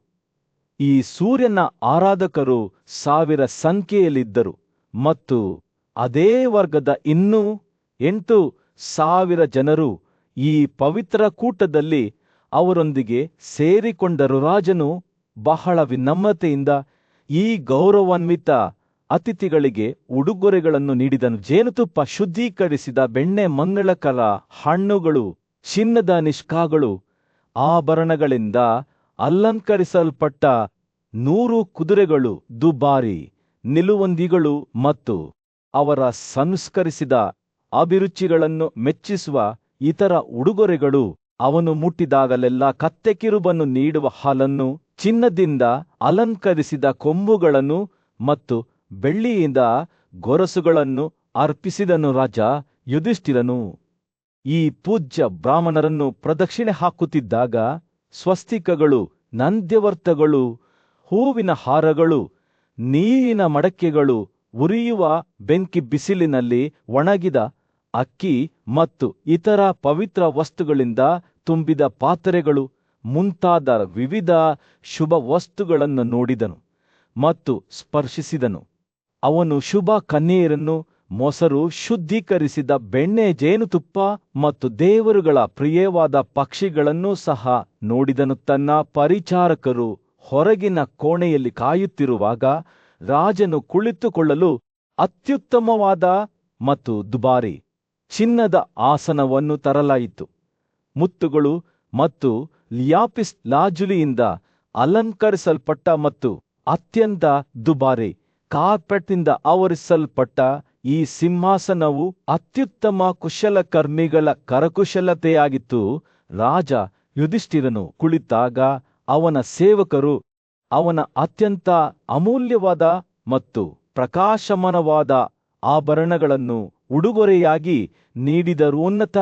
ಈ ಸೂರ್ಯನ ಆರಾಧಕರು 1000 ಸಂಖ್ಯೆಯಲ್ಲಿದ್ದರು ಮತ್ತು ಅದೇ ವರ್ಗದ ಇನ್ನೂ 8,000 ಜನರು ಈ ಪವಿತ್ರ ಕೂಟದಲ್ಲಿ ಅವರೊಂದಿಗೆ ಸೇರಿಕೊಂಡರು. ರಾಜನು ಬಹಳ ವಿನಮ್ರತೆಯಿಂದ ಈ ಗೌರವಾನ್ವಿತ ಅತಿಥಿಗಳಿಗೆ ಉಡುಗೊರೆಗಳನ್ನು ನೀಡಿದನು. ಜೇನುತುಪ್ಪ, ಶುದ್ಧೀಕರಿಸಿದ ಬೆಣ್ಣೆ, ಮಂಗಳಕರ ಹಣ್ಣುಗಳು, ಚಿನ್ನದ ನಿಷ್ಕಾಗಳು, ಆಭರಣಗಳಿಂದ ಅಲಂಕರಿಸಲ್ಪಟ್ಟ 100 ಕುದುರೆಗಳು, ದುಬಾರಿ ನಿಲುವಂಗಿಗಳು ಮತ್ತು ಅವರ ಸಂಸ್ಕರಿಸಿದ ಅಭಿರುಚಿಗಳನ್ನು ಮೆಚ್ಚಿಸುವ ಇತರ ಉಡುಗೊರೆಗಳು. ಅವನು ಮುಟ್ಟಿದಾಗಲೆಲ್ಲ ಕತ್ತೆ ಕಿರುಬನ್ನು ನೀಡುವ ಹಾಲನ್ನು, ಚಿನ್ನದಿಂದ ಅಲಂಕರಿಸಿದ ಕೊಂಬುಗಳನ್ನು ಮತ್ತು ಬೆಳ್ಳಿಯಿಂದ ಗೊರಸುಗಳನ್ನು ಅರ್ಪಿಸಿದನು. ರಾಜ ಯುಧಿಷ್ಠಿರನು ಈ ಪೂಜ್ಯ ಬ್ರಾಹ್ಮಣರನ್ನು ಪ್ರದಕ್ಷಿಣೆ ಹಾಕುತ್ತಿದ್ದಾಗ ಸ್ವಸ್ತಿಕಗಳು, ನಂದ್ಯವರ್ತಗಳು, ಹೂವಿನ ಹಾರಗಳು, ನೀರಿನ ಮಡಕೆಗಳು, ಉರಿಯುವ ಬೆಂಕಿ ಬಿಸಿಲಿನಲ್ಲಿ ಒಣಗಿದ ಅಕ್ಕಿ ಮತ್ತು ಇತರ ಪವಿತ್ರ ವಸ್ತುಗಳಿಂದ ತುಂಬಿದ ಪಾತ್ರೆಗಳು ಮುಂತಾದ ವಿವಿಧ ಶುಭ ವಸ್ತುಗಳನ್ನು ನೋಡಿದನು ಮತ್ತು ಸ್ಪರ್ಶಿಸಿದನು. ಅವನು ಶುಭ ಕನ್ಯೆಯರನ್ನು, ಮೊಸರು, ಶುದ್ಧೀಕರಿಸಿದ ಬೆಣ್ಣೆ, ಜೇನುತುಪ್ಪ ಮತ್ತು ದೇವರುಗಳ ಪ್ರಿಯವಾದ ಪಕ್ಷಿಗಳನ್ನೂ ಸಹ ನೋಡಿದನು. ತನ್ನ ಪರಿಚಾರಕರು ಹೊರಗಿನ ಕೋಣೆಯಲ್ಲಿ ಕಾಯುತ್ತಿರುವಾಗ ರಾಜನು ಕುಳಿತುಕೊಳ್ಳಲು ಅತ್ಯುತ್ತಮವಾದ ಮತ್ತು ದುಬಾರಿ ಚಿನ್ನದ ಆಸನವನ್ನು ತರಲಾಯಿತು. ಮುತ್ತುಗಳು ಮತ್ತು ಲ್ಯಾಪಿಸ್ ಲಾಜುಲಿಯಿಂದ ಅಲಂಕರಿಸಲ್ಪಟ್ಟ ಮತ್ತು ಅತ್ಯಂತ ದುಬಾರಿ ಕಾರ್ಪೆಟ್ನಿಂದ ಆವರಿಸಲ್ಪಟ್ಟ ಈ ಸಿಂಹಾಸನವು ಅತ್ಯುತ್ತಮ ಕುಶಲಕರ್ಮಿಗಳ ಕರಕುಶಲತೆಯಾಗಿತ್ತು. ರಾಜ ಯುಧಿಷ್ಠಿರನು ಕುಳಿತಾಗ ಅವನ ಸೇವಕರು ಅವನ ಅತ್ಯಂತ ಅಮೂಲ್ಯವಾದ ಮತ್ತು ಪ್ರಕಾಶಮಾನವಾದ ಆಭರಣಗಳನ್ನು ಉಡುಗೊರೆಯಾಗಿ ನೀಡಿದರೋನ್ನತ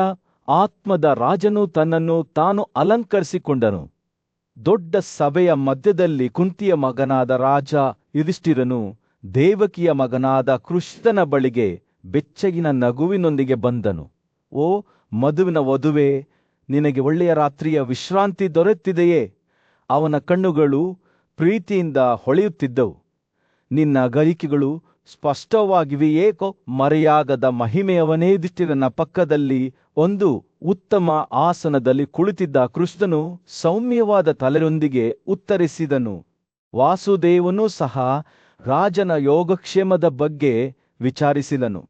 ಆತ್ಮದ ರಾಜನು ತನ್ನನ್ನು ತಾನು ಅಲಂಕರಿಸಿಕೊಂಡನು. ದೊಡ್ಡ ಸಭೆಯ ಮಧ್ಯದಲ್ಲಿ ಕುಂತಿಯ ಮಗನಾದ ರಾಜ ಯುಧಿಷ್ಠಿರನು ದೇವಕಿಯ ಮಗನಾದ ಕೃಷ್ಣನ ಬಳಿಗೆ ಬೆಚ್ಚಗಿನ ನಗುವಿನೊಂದಿಗೆ ಬಂದನು. ಓ ಮಧುವಿನ ವಧುವೆ, ನಿನಗೆ ಒಳ್ಳೆಯ ರಾತ್ರಿಯ ವಿಶ್ರಾಂತಿ ದೊರೆತಿದೆಯೇ? ಅವನ ಕಣ್ಣುಗಳು ಪ್ರೀತಿಯಿಂದ ಹೊಳೆಯುತ್ತಿದ್ದವು. ನಿನ್ನ ಗ್ರಹಿಕೆಗಳು ಸ್ಪಷ್ಟವಾಗಿವೆಯೇಕೋ? ಮರೆಯಾಗದ ಮಹಿಮೆಯವನೇ ಯುಧಿಷ್ಠಿರನ ಪಕ್ಕದಲ್ಲಿ ಒಂದು ಉತ್ತಮ ಆಸನದಲ್ಲಿ ಕುಳಿತಿದ್ದ ಕೃಷ್ಣನು ಸೌಮ್ಯವಾದ ತಲೆಯೊಂದಿಗೆ ಉತ್ತರಿಸಿದನು. ವಾಸುದೇವನೂ ಸಹ ರಾಜನ ಯೋಗಕ್ಷೇಮದ ಬಗ್ಗೆ ವಿಚಾರಿಸಿದನು.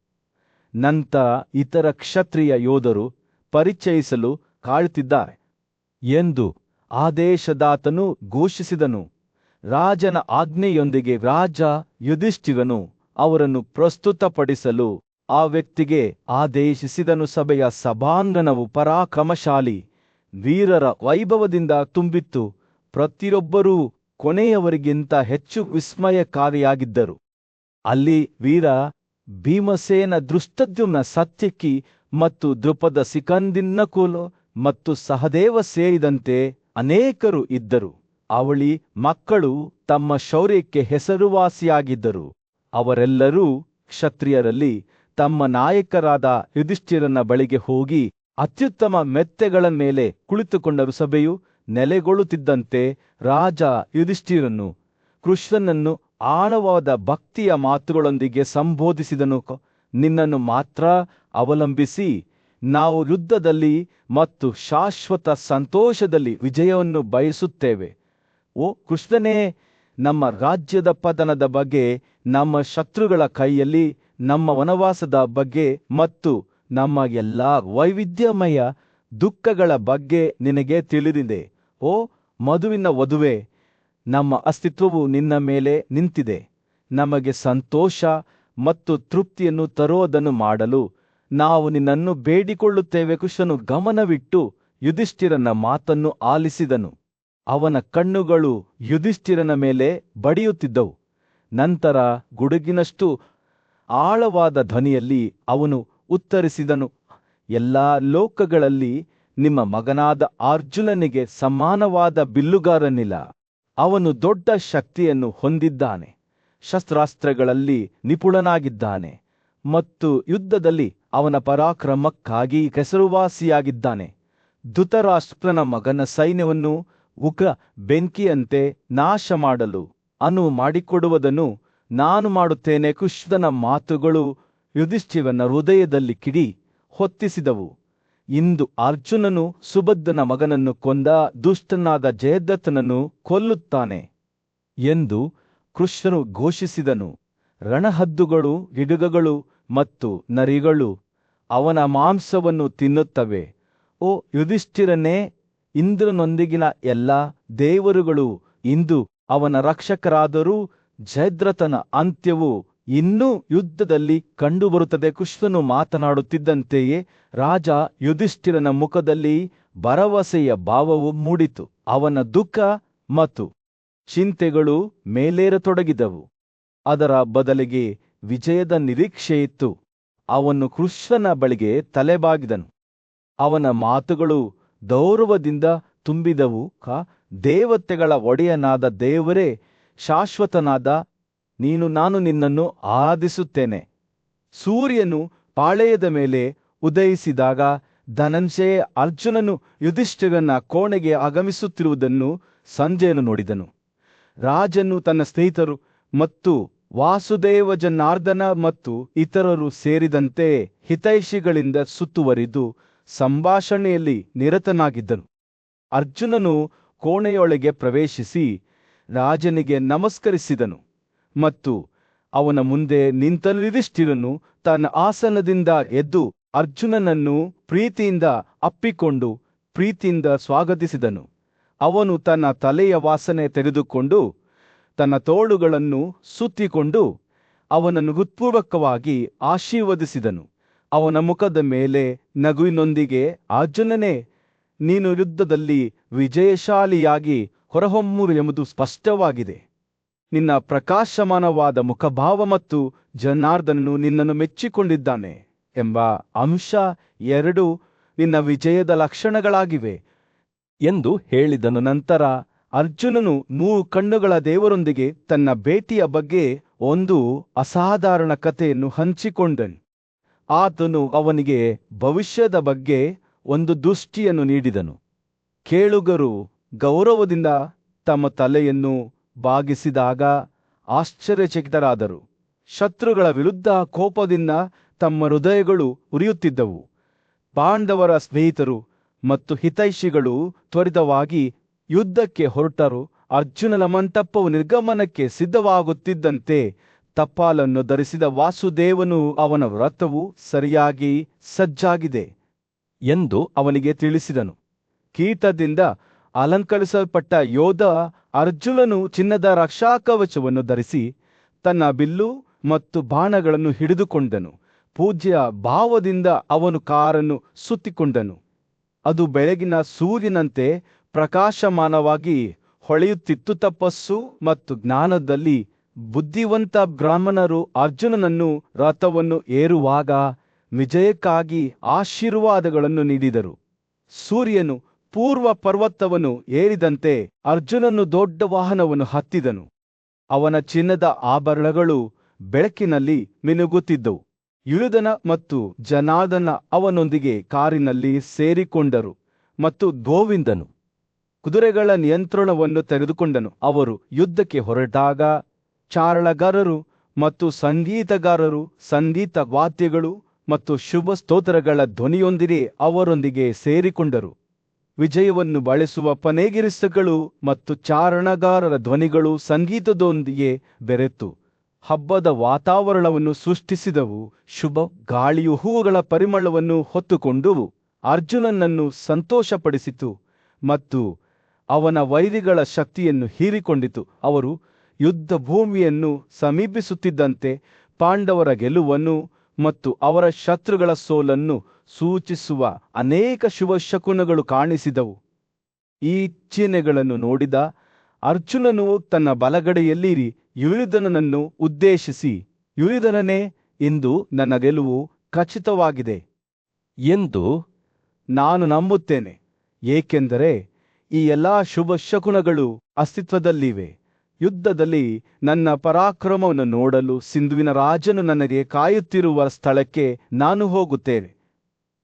ನಂತರ ಇತರ ಕ್ಷತ್ರಿಯ ಯೋಧರು ಪರಿಚಯಿಸಲು ಕಾಯುತ್ತಿದ್ದಾರೆ ಎಂದು ಆದೇಶದಾತನು ಘೋಷಿಸಿದನು. ರಾಜನ ಆಜ್ಞೆಯೊಂದಿಗೆ ರಾಜ ಯುಧಿಷ್ಠಿರನು ಅವರನ್ನು ಪ್ರಸ್ತುತಪಡಿಸಲು ಆ ವ್ಯಕ್ತಿಗೆ ಆದೇಶಿಸಿದನು. ಸಭೆಯ ಸಭಾಂಗಣವು ಪರಾಕ್ರಮಶಾಲಿ ವೀರರ ವೈಭವದಿಂದ ತುಂಬಿತ್ತು. ಪ್ರತಿಯೊಬ್ಬರೂ ಕೊನೆಯವರಿಗಿಂತ ಹೆಚ್ಚು ವಿಸ್ಮಯಕಾರಿಯಾಗಿದ್ದರು. ಅಲ್ಲಿ ವೀರ ಭೀಮಸೇನ, ದೃಷ್ಟದ್ಯುಮ್ನ, ಸತ್ಯಕಿ ಮತ್ತು ದ್ರುಪದ, ಸಿಕಂದಿನಕುಲ ಮತ್ತು ಸಹದೇವ ಸೇರಿದಂತೆ ಅನೇಕರು ಇದ್ದರು. ಅವಳಿ ಮಕ್ಕಳು ತಮ್ಮ ಶೌರ್ಯಕ್ಕೆ ಹೆಸರುವಾಸಿಯಾಗಿದ್ದರು. ಅವರೆಲ್ಲರೂ ಕ್ಷತ್ರಿಯರಲ್ಲಿ ತಮ್ಮ ನಾಯಕರಾದ ಯುಧಿಷ್ಠಿರನ ಬಳಿಗೆ ಹೋಗಿ ಅತ್ಯುತ್ತಮ ಮೆತ್ತೆಗಳ ಮೇಲೆ ಕುಳಿತುಕೊಂಡರು. ಸಭೆಯು ನೆಲೆಗೊಳ್ಳುತ್ತಿದ್ದಂತೆ ರಾಜ ಯುಧಿಷ್ಠಿರನು ಕೃಷ್ಣನನ್ನು ಆಳವಾದ ಭಕ್ತಿಯ ಮಾತುಗಳೊಂದಿಗೆ ಸಂಬೋಧಿಸಿದನು. ನಿನ್ನನ್ನು ಮಾತ್ರ ಅವಲಂಬಿಸಿ ನಾವು ಯುದ್ಧದಲ್ಲಿ ಮತ್ತು ಶಾಶ್ವತ ಸಂತೋಷದಲ್ಲಿ ವಿಜಯವನ್ನು ಬಯಸುತ್ತೇವೆ. ಓ ಕೃಷ್ಣನೇ, ನಮ್ಮ ರಾಜ್ಯದ ಪತನದ ಬಗ್ಗೆ, ನಮ್ಮ ಶತ್ರುಗಳ ಕೈಯಲ್ಲಿ ನಮ್ಮ ವನವಾಸದ ಬಗ್ಗೆ ಮತ್ತು ನಮ್ಮ ಎಲ್ಲ ವೈವಿಧ್ಯಮಯ ದುಃಖಗಳ ಬಗ್ಗೆ ನಿನಗೆ ತಿಳಿದಿದೆ. ಓ ಮಧುವಿನ ವಧುವೆ, ನಮ್ಮ ಅಸ್ತಿತ್ವವು ನಿನ್ನ ಮೇಲೆ ನಿಂತಿದೆ. ನಮಗೆ ಸಂತೋಷ ಮತ್ತು ತೃಪ್ತಿಯನ್ನು ತರುವುದನ್ನು ಮಾಡಲು ನಾವು ನಿನ್ನನ್ನು ಬೇಡಿಕೊಳ್ಳುತ್ತೇವೆ. ಕೃಷ್ಣನು ಗಮನವಿಟ್ಟು ಯುಧಿಷ್ಠಿರನ ಮಾತನ್ನು ಆಲಿಸಿದನು. ಅವನ ಕಣ್ಣುಗಳು ಯುಧಿಷ್ಠಿರನ ಮೇಲೆ ಬಡಿಯುತ್ತಿದ್ದವು. ನಂತರ ಗುಡುಗಿನಷ್ಟು ಆಳವಾದ ಧ್ವನಿಯಲ್ಲಿ ಅವನು ಉತ್ತರಿಸಿದನು, ಎಲ್ಲಾ ಲೋಕಗಳಲ್ಲಿ ನಿಮ್ಮ ಮಗನಾದ ಅರ್ಜುನನಿಗೆ ಸಮಾನವಾದ ಬಿಲ್ಲುಗಾರನಿಲ್ಲ. ಅವನು ದೊಡ್ಡ ಶಕ್ತಿಯನ್ನು ಹೊಂದಿದ್ದಾನೆ, ಶಸ್ತ್ರಾಸ್ತ್ರಗಳಲ್ಲಿ ನಿಪುಣನಾಗಿದ್ದಾನೆ ಮತ್ತು ಯುದ್ಧದಲ್ಲಿ ಅವನ ಪರಾಕ್ರಮಕ್ಕಾಗಿ ಹೆಸರುವಾಸಿಯಾಗಿದ್ದಾನೆ. ಧೃತರಾಷ್ಟ್ರನ ಮಗನ ಸೈನ್ಯವನ್ನು ಉಗ್ರ ಬೆಂಕಿಯಂತೆ ನಾಶ ಮಾಡಲು ಅನುವು ಮಾಡಿಕೊಡುವುದನ್ನು ನಾನು ಮಾಡುತ್ತೇನೆ. ಕೃಷ್ಣನ ಮಾತುಗಳು ಯುಧಿಷ್ಠಿರನ ಹೃದಯದಲ್ಲಿ ಕಿಡಿ ಹೊತ್ತಿಸಿದವು. ಇಂದು ಅರ್ಜುನನು ಸುಭದ್ರನ ಮಗನನ್ನು ಕೊಂದ ದುಷ್ಟನಾದ ಜಯದ್ರಥನನ್ನು ಕೊಲ್ಲುತ್ತಾನೆ ಎಂದು ಕೃಷ್ಣನು ಘೋಷಿಸಿದನು. ರಣಹದ್ದುಗಳು, ಗಿಡುಗಗಳು ಮತ್ತು ನರಿಗಳು ಅವನ ಮಾಂಸವನ್ನು ತಿನ್ನುತ್ತವೆ. ಓ ಯುಧಿಷ್ಠಿರನೇ, ಇಂದ್ರನೊಂದಿಗಿನ ಎಲ್ಲ ದೇವರುಗಳು ಇಂದು ಅವನ ರಕ್ಷಕರಾದರೂ ಜಯದ್ರಥನ ಅಂತ್ಯವು ಇನ್ನೂ ಯುದ್ಧದಲ್ಲಿ ಕಂಡುಬರುತ್ತದೆ. ಕೃಷ್ಣನು ಮಾತನಾಡುತ್ತಿದ್ದಂತೆಯೇ ರಾಜ ಯುಧಿಷ್ಠಿರನ ಮುಖದಲ್ಲಿ ಭರವಸೆಯ ಭಾವವು ಮೂಡಿತು. ಅವನ ದುಃಖ ಮತ್ತು ಚಿಂತೆಗಳು ಮೇಲೇರತೊಡಗಿದವು. ಅದರ ಬದಲಿಗೆ ವಿಜಯದ ನಿರೀಕ್ಷೆಯಿತ್ತು. ಅವನು ಕೃಷ್ಣನ ಬಳಿಗೆ ತಲೆಬಾಗಿದನು. ಅವನ ಮಾತುಗಳು ಗೌರವದಿಂದ ತುಂಬಿದವು. ದೇವತೆಗಳ ಒಡೆಯನಾದ ದೇವರೇ, ಶಾಶ್ವತನಾದ ನಾನು ನಿನ್ನನ್ನು ಆರಾಧಿಸುತ್ತೇನೆ. ಸೂರ್ಯನು ಪಾಳೆಯದ ಮೇಲೆ ಉದಯಿಸಿದಾಗ ಧನಂಜಯ ಅರ್ಜುನನು ಯುಧಿಷ್ಠಿರನ ಕೋಣೆಗೆ ಆಗಮಿಸುತ್ತಿರುವುದನ್ನು ಸಂಜಯನು ನೋಡಿದನು. ರಾಜನು ತನ್ನ ಸ್ನೇಹಿತರು ಮತ್ತು ವಾಸುದೇವ, ಜನಾರ್ದನ ಮತ್ತು ಇತರರು ಸೇರಿದಂತೆ ಹಿತೈಷಿಗಳಿಂದ ಸುತ್ತುವರಿದು ಸಂಭಾಷಣೆಯಲ್ಲಿ ನಿರತನಾಗಿದ್ದನು. ಅರ್ಜುನನು ಕೋಣೆಯೊಳಗೆ ಪ್ರವೇಶಿಸಿ ರಾಜನಿಗೆ ನಮಸ್ಕರಿಸಿದನು ಮತ್ತು ಅವನ ಮುಂದೆ ನಿಂತ ಯುಧಿಷ್ಠಿರನು ತನ್ನ ಆಸನದಿಂದ ಎದ್ದು ಅರ್ಜುನನನ್ನು ಪ್ರೀತಿಯಿಂದ ಅಪ್ಪಿಕೊಂಡು ಪ್ರೀತಿಯಿಂದ ಸ್ವಾಗತಿಸಿದನು. ಅವನು ತನ್ನ ತಲೆಯ ವಾಸನೆ ತೆಗೆದುಕೊಂಡು ತನ್ನ ತೋಳುಗಳನ್ನು ಸುತ್ತಿಕೊಂಡು ಅವನನ್ನು ಹೃತ್ಪೂರ್ವಕವಾಗಿ ಆಶೀರ್ವದಿಸಿದನು. ಅವನ ಮುಖದ ಮೇಲೆ ನಗುವಿನೊಂದಿಗೆ, ಅರ್ಜುನನೇ, ನೀನು ಯುದ್ಧದಲ್ಲಿ ವಿಜಯಶಾಲಿಯಾಗಿ ಹೊರಹೊಮ್ಮುರು ಎಂಬುದು ಸ್ಪಷ್ಟವಾಗಿದೆ. ನಿನ್ನ ಪ್ರಕಾಶಮಾನವಾದ ಮುಖಭಾವ ಮತ್ತು ಜನಾರ್ದನನು ನಿನ್ನನ್ನು ಮೆಚ್ಚಿಕೊಂಡಿದ್ದಾನೆ ಎಂಬ ಅಂಶ ಎರಡೂ ನಿನ್ನ ವಿಜಯದ ಲಕ್ಷಣಗಳಾಗಿವೆ ಎಂದು ಹೇಳಿದನು. ನಂತರ ಅರ್ಜುನನು 3 ಕಣ್ಣುಗಳ ದೇವರೊಂದಿಗೆ ತನ್ನ ಭೇಟಿಯ ಬಗ್ಗೆ ಒಂದು ಅಸಾಧಾರಣ ಕಥೆಯನ್ನು ಹಂಚಿಕೊಂಡನು. ಆತನು ಅವನಿಗೆ ಭವಿಷ್ಯದ ಬಗ್ಗೆ ಒಂದು ದೃಷ್ಟಿಯನ್ನು ನೀಡಿದನು. ಕೇಳುಗರು ಗೌರವದಿಂದ ತಮ್ಮ ತಲೆಯನ್ನು ಬಾಗಿಸಿದಾಗ ಆಶ್ಚರ್ಯಚಕಿತರಾದರು. ಶತ್ರುಗಳ ವಿರುದ್ಧ ಕೋಪದಿಂದ ತಮ್ಮ ಹೃದಯಗಳು ಉರಿಯುತ್ತಿದ್ದವು. ಪಾಂಡವರ ಸ್ನೇಹಿತರು ಮತ್ತು ಹಿತೈಷಿಗಳು ತ್ವರಿತವಾಗಿ ಯುದ್ಧಕ್ಕೆ ಹೊರಟರು. ಅರ್ಜುನನ ಮಂಟಪವು ನಿರ್ಗಮನಕ್ಕೆ ಸಿದ್ಧವಾಗುತ್ತಿದ್ದಂತೆ ತಪ್ಪಾಲನ್ನು ಧರಿಸಿದ ವಾಸುದೇವನು ಅವನ ರಥವು ಸರಿಯಾಗಿ ಸಜ್ಜಾಗಿದೆ ಎಂದು ಅವನಿಗೆ ತಿಳಿಸಿದನು. ಕೀಟದಿಂದ ಅಲಂಕರಿಸಲ್ಪಟ್ಟ ಯೋಧ ಅರ್ಜುನನು ಚಿನ್ನದ ರಕ್ಷಾಕವಚವನ್ನು ಧರಿಸಿ ತನ್ನ ಬಿಲ್ಲು ಮತ್ತು ಬಾಣಗಳನ್ನು ಹಿಡಿದುಕೊಂಡನು. ಪೂಜ್ಯ ಭಾವದಿಂದ ಅವನು ಕಾರನ್ನು ಸುತ್ತಿಕೊಂಡನು. ಅದು ಬೆಳಗಿನ ಸೂರ್ಯನಂತೆ ಪ್ರಕಾಶಮಾನವಾಗಿ ಹೊಳೆಯುತ್ತಿತ್ತು. ತಪಸ್ಸು ಮತ್ತು ಜ್ಞಾನದಲ್ಲಿ ಬುದ್ಧಿವಂತ ಬ್ರಾಹ್ಮಣರು ಅರ್ಜುನನನ್ನು ರಥವನ್ನು ಏರುವಾಗ ವಿಜಯಕ್ಕಾಗಿ ಆಶೀರ್ವಾದಗಳನ್ನು ನೀಡಿದರು. ಸೂರ್ಯನು ಪೂರ್ವ ಪರ್ವತವನ್ನು ಏರಿದಂತೆ ಅರ್ಜುನನು ದೊಡ್ಡ ವಾಹನವನ್ನು ಹತ್ತಿದನು. ಅವನ ಚಿನ್ನದ ಆಭರಣಗಳು ಬೆಳಕಿನಲ್ಲಿ ಮಿನುಗುತ್ತಿದ್ದವು. ಯುಯುಧನ ಮತ್ತು ಜನಾರ್ದನ ಅವನೊಂದಿಗೆ ಕಾರಿನಲ್ಲಿ ಸೇರಿಕೊಂಡರು ಮತ್ತು ಗೋವಿಂದನು ಕುದುರೆಗಳ ನಿಯಂತ್ರಣವನ್ನು ತೆಗೆದುಕೊಂಡನು. ಅವರು ಯುದ್ಧಕ್ಕೆ ಹೊರಟಾಗ ಚಾರಣಗಾರರು ಮತ್ತು ಸಂಗೀತಗಾರರು ಸಂಗೀತ ವಾದ್ಯಗಳು ಮತ್ತು ಶುಭ ಸ್ತೋತ್ರಗಳ ಧ್ವನಿಯೊಂದಿಗೆ ಅವರೊಂದಿಗೆ ಸೇರಿಕೊಂಡರು. ವಿಜಯವನ್ನು ಬಳಸುವ ಪನೇಗಿರಿಸಗಳು ಮತ್ತು ಚಾರಣಗಾರರ ಧ್ವನಿಗಳು ಸಂಗೀತದೊಂದಿಗೆ ಬೆರೆತು ಹಬ್ಬದ ವಾತಾವರಣವನ್ನು ಸೃಷ್ಟಿಸಿದವು. ಶುಭ ಗಾಳಿಯು ಹೂವುಗಳ ಪರಿಮಳವನ್ನು ಹೊತ್ತುಕೊಂಡು ಅರ್ಜುನನನ್ನು ಸಂತೋಷಪಡಿಸಿತು ಮತ್ತು ಅವನ ವೈರಿಗಳ ಶಕ್ತಿಯನ್ನು ಹೀರಿಕೊಂಡಿತು. ಅವರು ಯುದ್ಧ ಭೂಮಿಯನ್ನು ಸಮೀಪಿಸುತ್ತಿದ್ದಂತೆ ಪಾಂಡವರ ಗೆಲುವನ್ನು ಮತ್ತು ಅವರ ಶತ್ರುಗಳ ಸೋಲನ್ನು ಸೂಚಿಸುವ ಅನೇಕ ಶುಭ ಶಕುನಗಳು ಕಾಣಿಸಿದವು. ಈ ಚಿಹ್ನೆಗಳನ್ನು ನೋಡಿದ ಅರ್ಜುನನು ತನ್ನ ಬಲಗಡೆಯಲ್ಲಿ ಯುಯುಧನನನ್ನು ಉದ್ದೇಶಿಸಿ, ಯುಯುಧನನೇ, ಇಂದು ನನ್ನ ಗೆಲುವು ಖಚಿತವಾಗಿದೆ ಎಂದು ನಾನು ನಂಬುತ್ತೇನೆ, ಏಕೆಂದರೆ ಈ ಎಲ್ಲಾ ಶುಭ ಶಕುನಗಳು ಅಸ್ತಿತ್ವದಲ್ಲಿವೆ. ಯುದ್ಧದಲ್ಲಿ ನನ್ನ ಪರಾಕ್ರಮವನ್ನು ನೋಡಲು ಸಿಂಧುವಿನ ರಾಜನು ನನಗೆ ಕಾಯುತ್ತಿರುವ ಸ್ಥಳಕ್ಕೆ ನಾನು ಹೋಗುತ್ತೇನೆ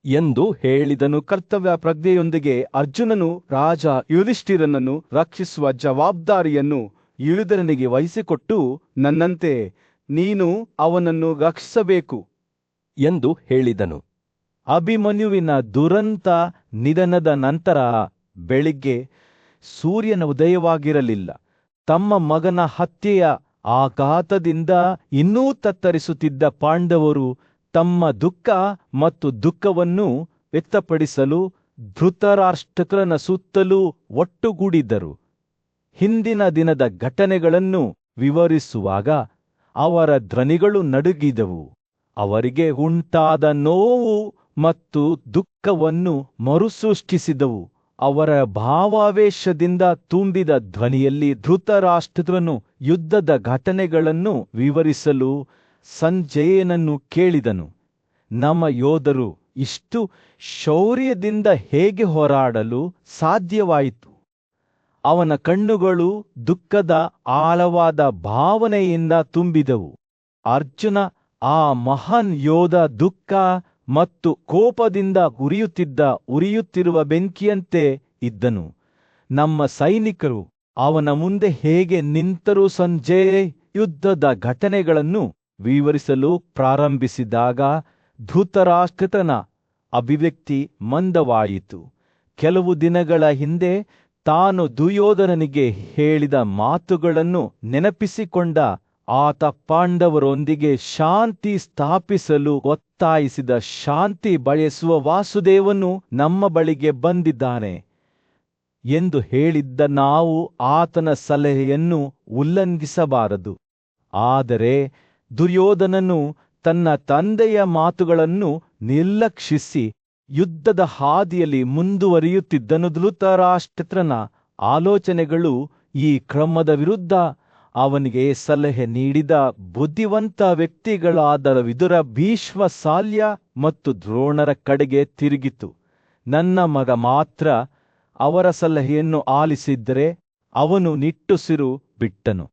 ಎಂದು ಹೇಳಿದನು. ಕರ್ತವ್ಯ ಪ್ರಜ್ಞೆಯೊಂದಿಗೆ ಅರ್ಜುನನು ರಾಜ ಯುಧಿಷ್ಠಿರನನ್ನು ರಕ್ಷಿಸುವ ಜವಾಬ್ದಾರಿಯನ್ನು ಯುಯುಧನನಿಗೆ ವಹಿಸಿಕೊಟ್ಟು, ನನ್ನಂತೆ ನೀನು ಅವನನ್ನು ರಕ್ಷಿಸಬೇಕು ಎಂದು ಹೇಳಿದನು. ಅಭಿಮನ್ಯುವಿನ ದುರಂತ ನಿಧನದ ನಂತರ ಬೆಳಿಗ್ಗೆ ಸೂರ್ಯನ ಉದಯವಾಗಿರಲಿಲ್ಲ. ತಮ್ಮ ಮಗನ ಹತ್ಯೆಯ ಆಘಾತದಿಂದ ಇನ್ನೂ ತತ್ತರಿಸುತ್ತಿದ್ದ ಪಾಂಡವರು ತಮ್ಮ ದುಃಖ ಮತ್ತು ದುಃಖವನ್ನು ವ್ಯಕ್ತಪಡಿಸಲು ಧೃತರಾಷ್ಟ್ರನ ಸುತ್ತಲೂ ಒಟ್ಟುಗೂಡಿದ್ದರು. ಹಿಂದಿನ ದಿನದ ಘಟನೆಗಳನ್ನು ವಿವರಿಸುವಾಗ ಅವರ ಧ್ವನಿಗಳು ನಡುಗಿದವು. ಅವರಿಗೆ ಉಂಟಾದ ನೋವು ಮತ್ತು ದುಃಖವನ್ನು ಮರುಸೃಷ್ಟಿಸಿದವು. ಅವರ ಭಾವಾವೇಶದಿಂದ ತುಂಬಿದ ಧ್ವನಿಯಲ್ಲಿ ಧೃತರಾಷ್ಟ್ರನು ಯುದ್ಧದ ಘಟನೆಗಳನ್ನು ವಿವರಿಸಲು ಸಂಜಯನನ್ನು ಕೇಳಿದನು. ನಮ್ಮ ಯೋಧರು ಇಷ್ಟು ಶೌರ್ಯದಿಂದ ಹೇಗೆ ಹೋರಾಡಲು ಸಾಧ್ಯವಾಯಿತು? ಅವನ ಕಣ್ಣುಗಳು ದುಃಖದ ಆಳವಾದ ಭಾವನೆಯಿಂದ ತುಂಬಿದವು. ಅರ್ಜುನ ಆ ಮಹಾನ್ ಯೋಧ ದುಃಖ ಮತ್ತು ಕೋಪದಿಂದ ಉರಿಯುತ್ತಿರುವ ಬೆಂಕಿಯಂತೆ ಇದ್ದನು. ನಮ್ಮ ಸೈನಿಕರು ಅವನ ಮುಂದೆ ಹೇಗೆ ನಿಂತರೂ ಸಂಜಯ್ ಯುದ್ಧದ ಘಟನೆಗಳನ್ನು ವಿವರಿಸಲು ಪ್ರಾರಂಭಿಸಿದಾಗ ಧೃತರಾಷ್ಟ್ರನ ಅಭಿವ್ಯಕ್ತಿ ಮಂದವಾಯಿತು. ಕೆಲವು ದಿನಗಳ ಹಿಂದೆ ತಾನು ದುರ್ಯೋಧನನಿಗೆ ಹೇಳಿದ ಮಾತುಗಳನ್ನು ನೆನಪಿಸಿಕೊಂಡ ಆತ ಪಾಂಡವರೊಂದಿಗೆ ಶಾಂತಿ ಸ್ಥಾಪಿಸಲು ಒತ್ತಾಯಿಸಿದ. ಶಾಂತಿ ಬಯಸುವ ವಾಸುದೇವನು ನಮ್ಮ ಬಳಿಗೆ ಬಂದಿದ್ದಾನೆ ಎಂದು ಹೇಳಿದ್ದ ನಾವು ಆತನ ಸಲಹೆಯನ್ನು ಉಲ್ಲಂಘಿಸಬಾರದು. ಆದರೆ ದುರ್ಯೋಧನನು ತನ್ನ ತಂದೆಯ ಮಾತುಗಳನ್ನು ನಿರ್ಲಕ್ಷಿಸಿ ಯುದ್ಧದ ಹಾದಿಯಲ್ಲಿ ಮುಂದುವರಿಯುತ್ತಿದ್ದನು. ಧೃತರಾಷ್ಟ್ರನ ಆಲೋಚನೆಗಳು ಈ ಕ್ರಮದ ವಿರುದ್ಧ ಅವನಿಗೆ ಸಲಹೆ ನೀಡಿದ ಬುದ್ಧಿವಂತ ವ್ಯಕ್ತಿಗಳಾದ ವಿದುರ, ಭೀಷ್ಮ, ಶಾಲ್ಯ ಮತ್ತು ದ್ರೋಣರ ಕಡೆಗೆ ತಿರುಗಿತು. ನನ್ನ ಮಗ ಮಾತ್ರ ಅವರ ಸಲಹೆಯನ್ನು ಆಲಿಸಿದ್ದರೆ ಅವನು ನಿಟ್ಟುಸಿರು ಬಿಟ್ಟನು.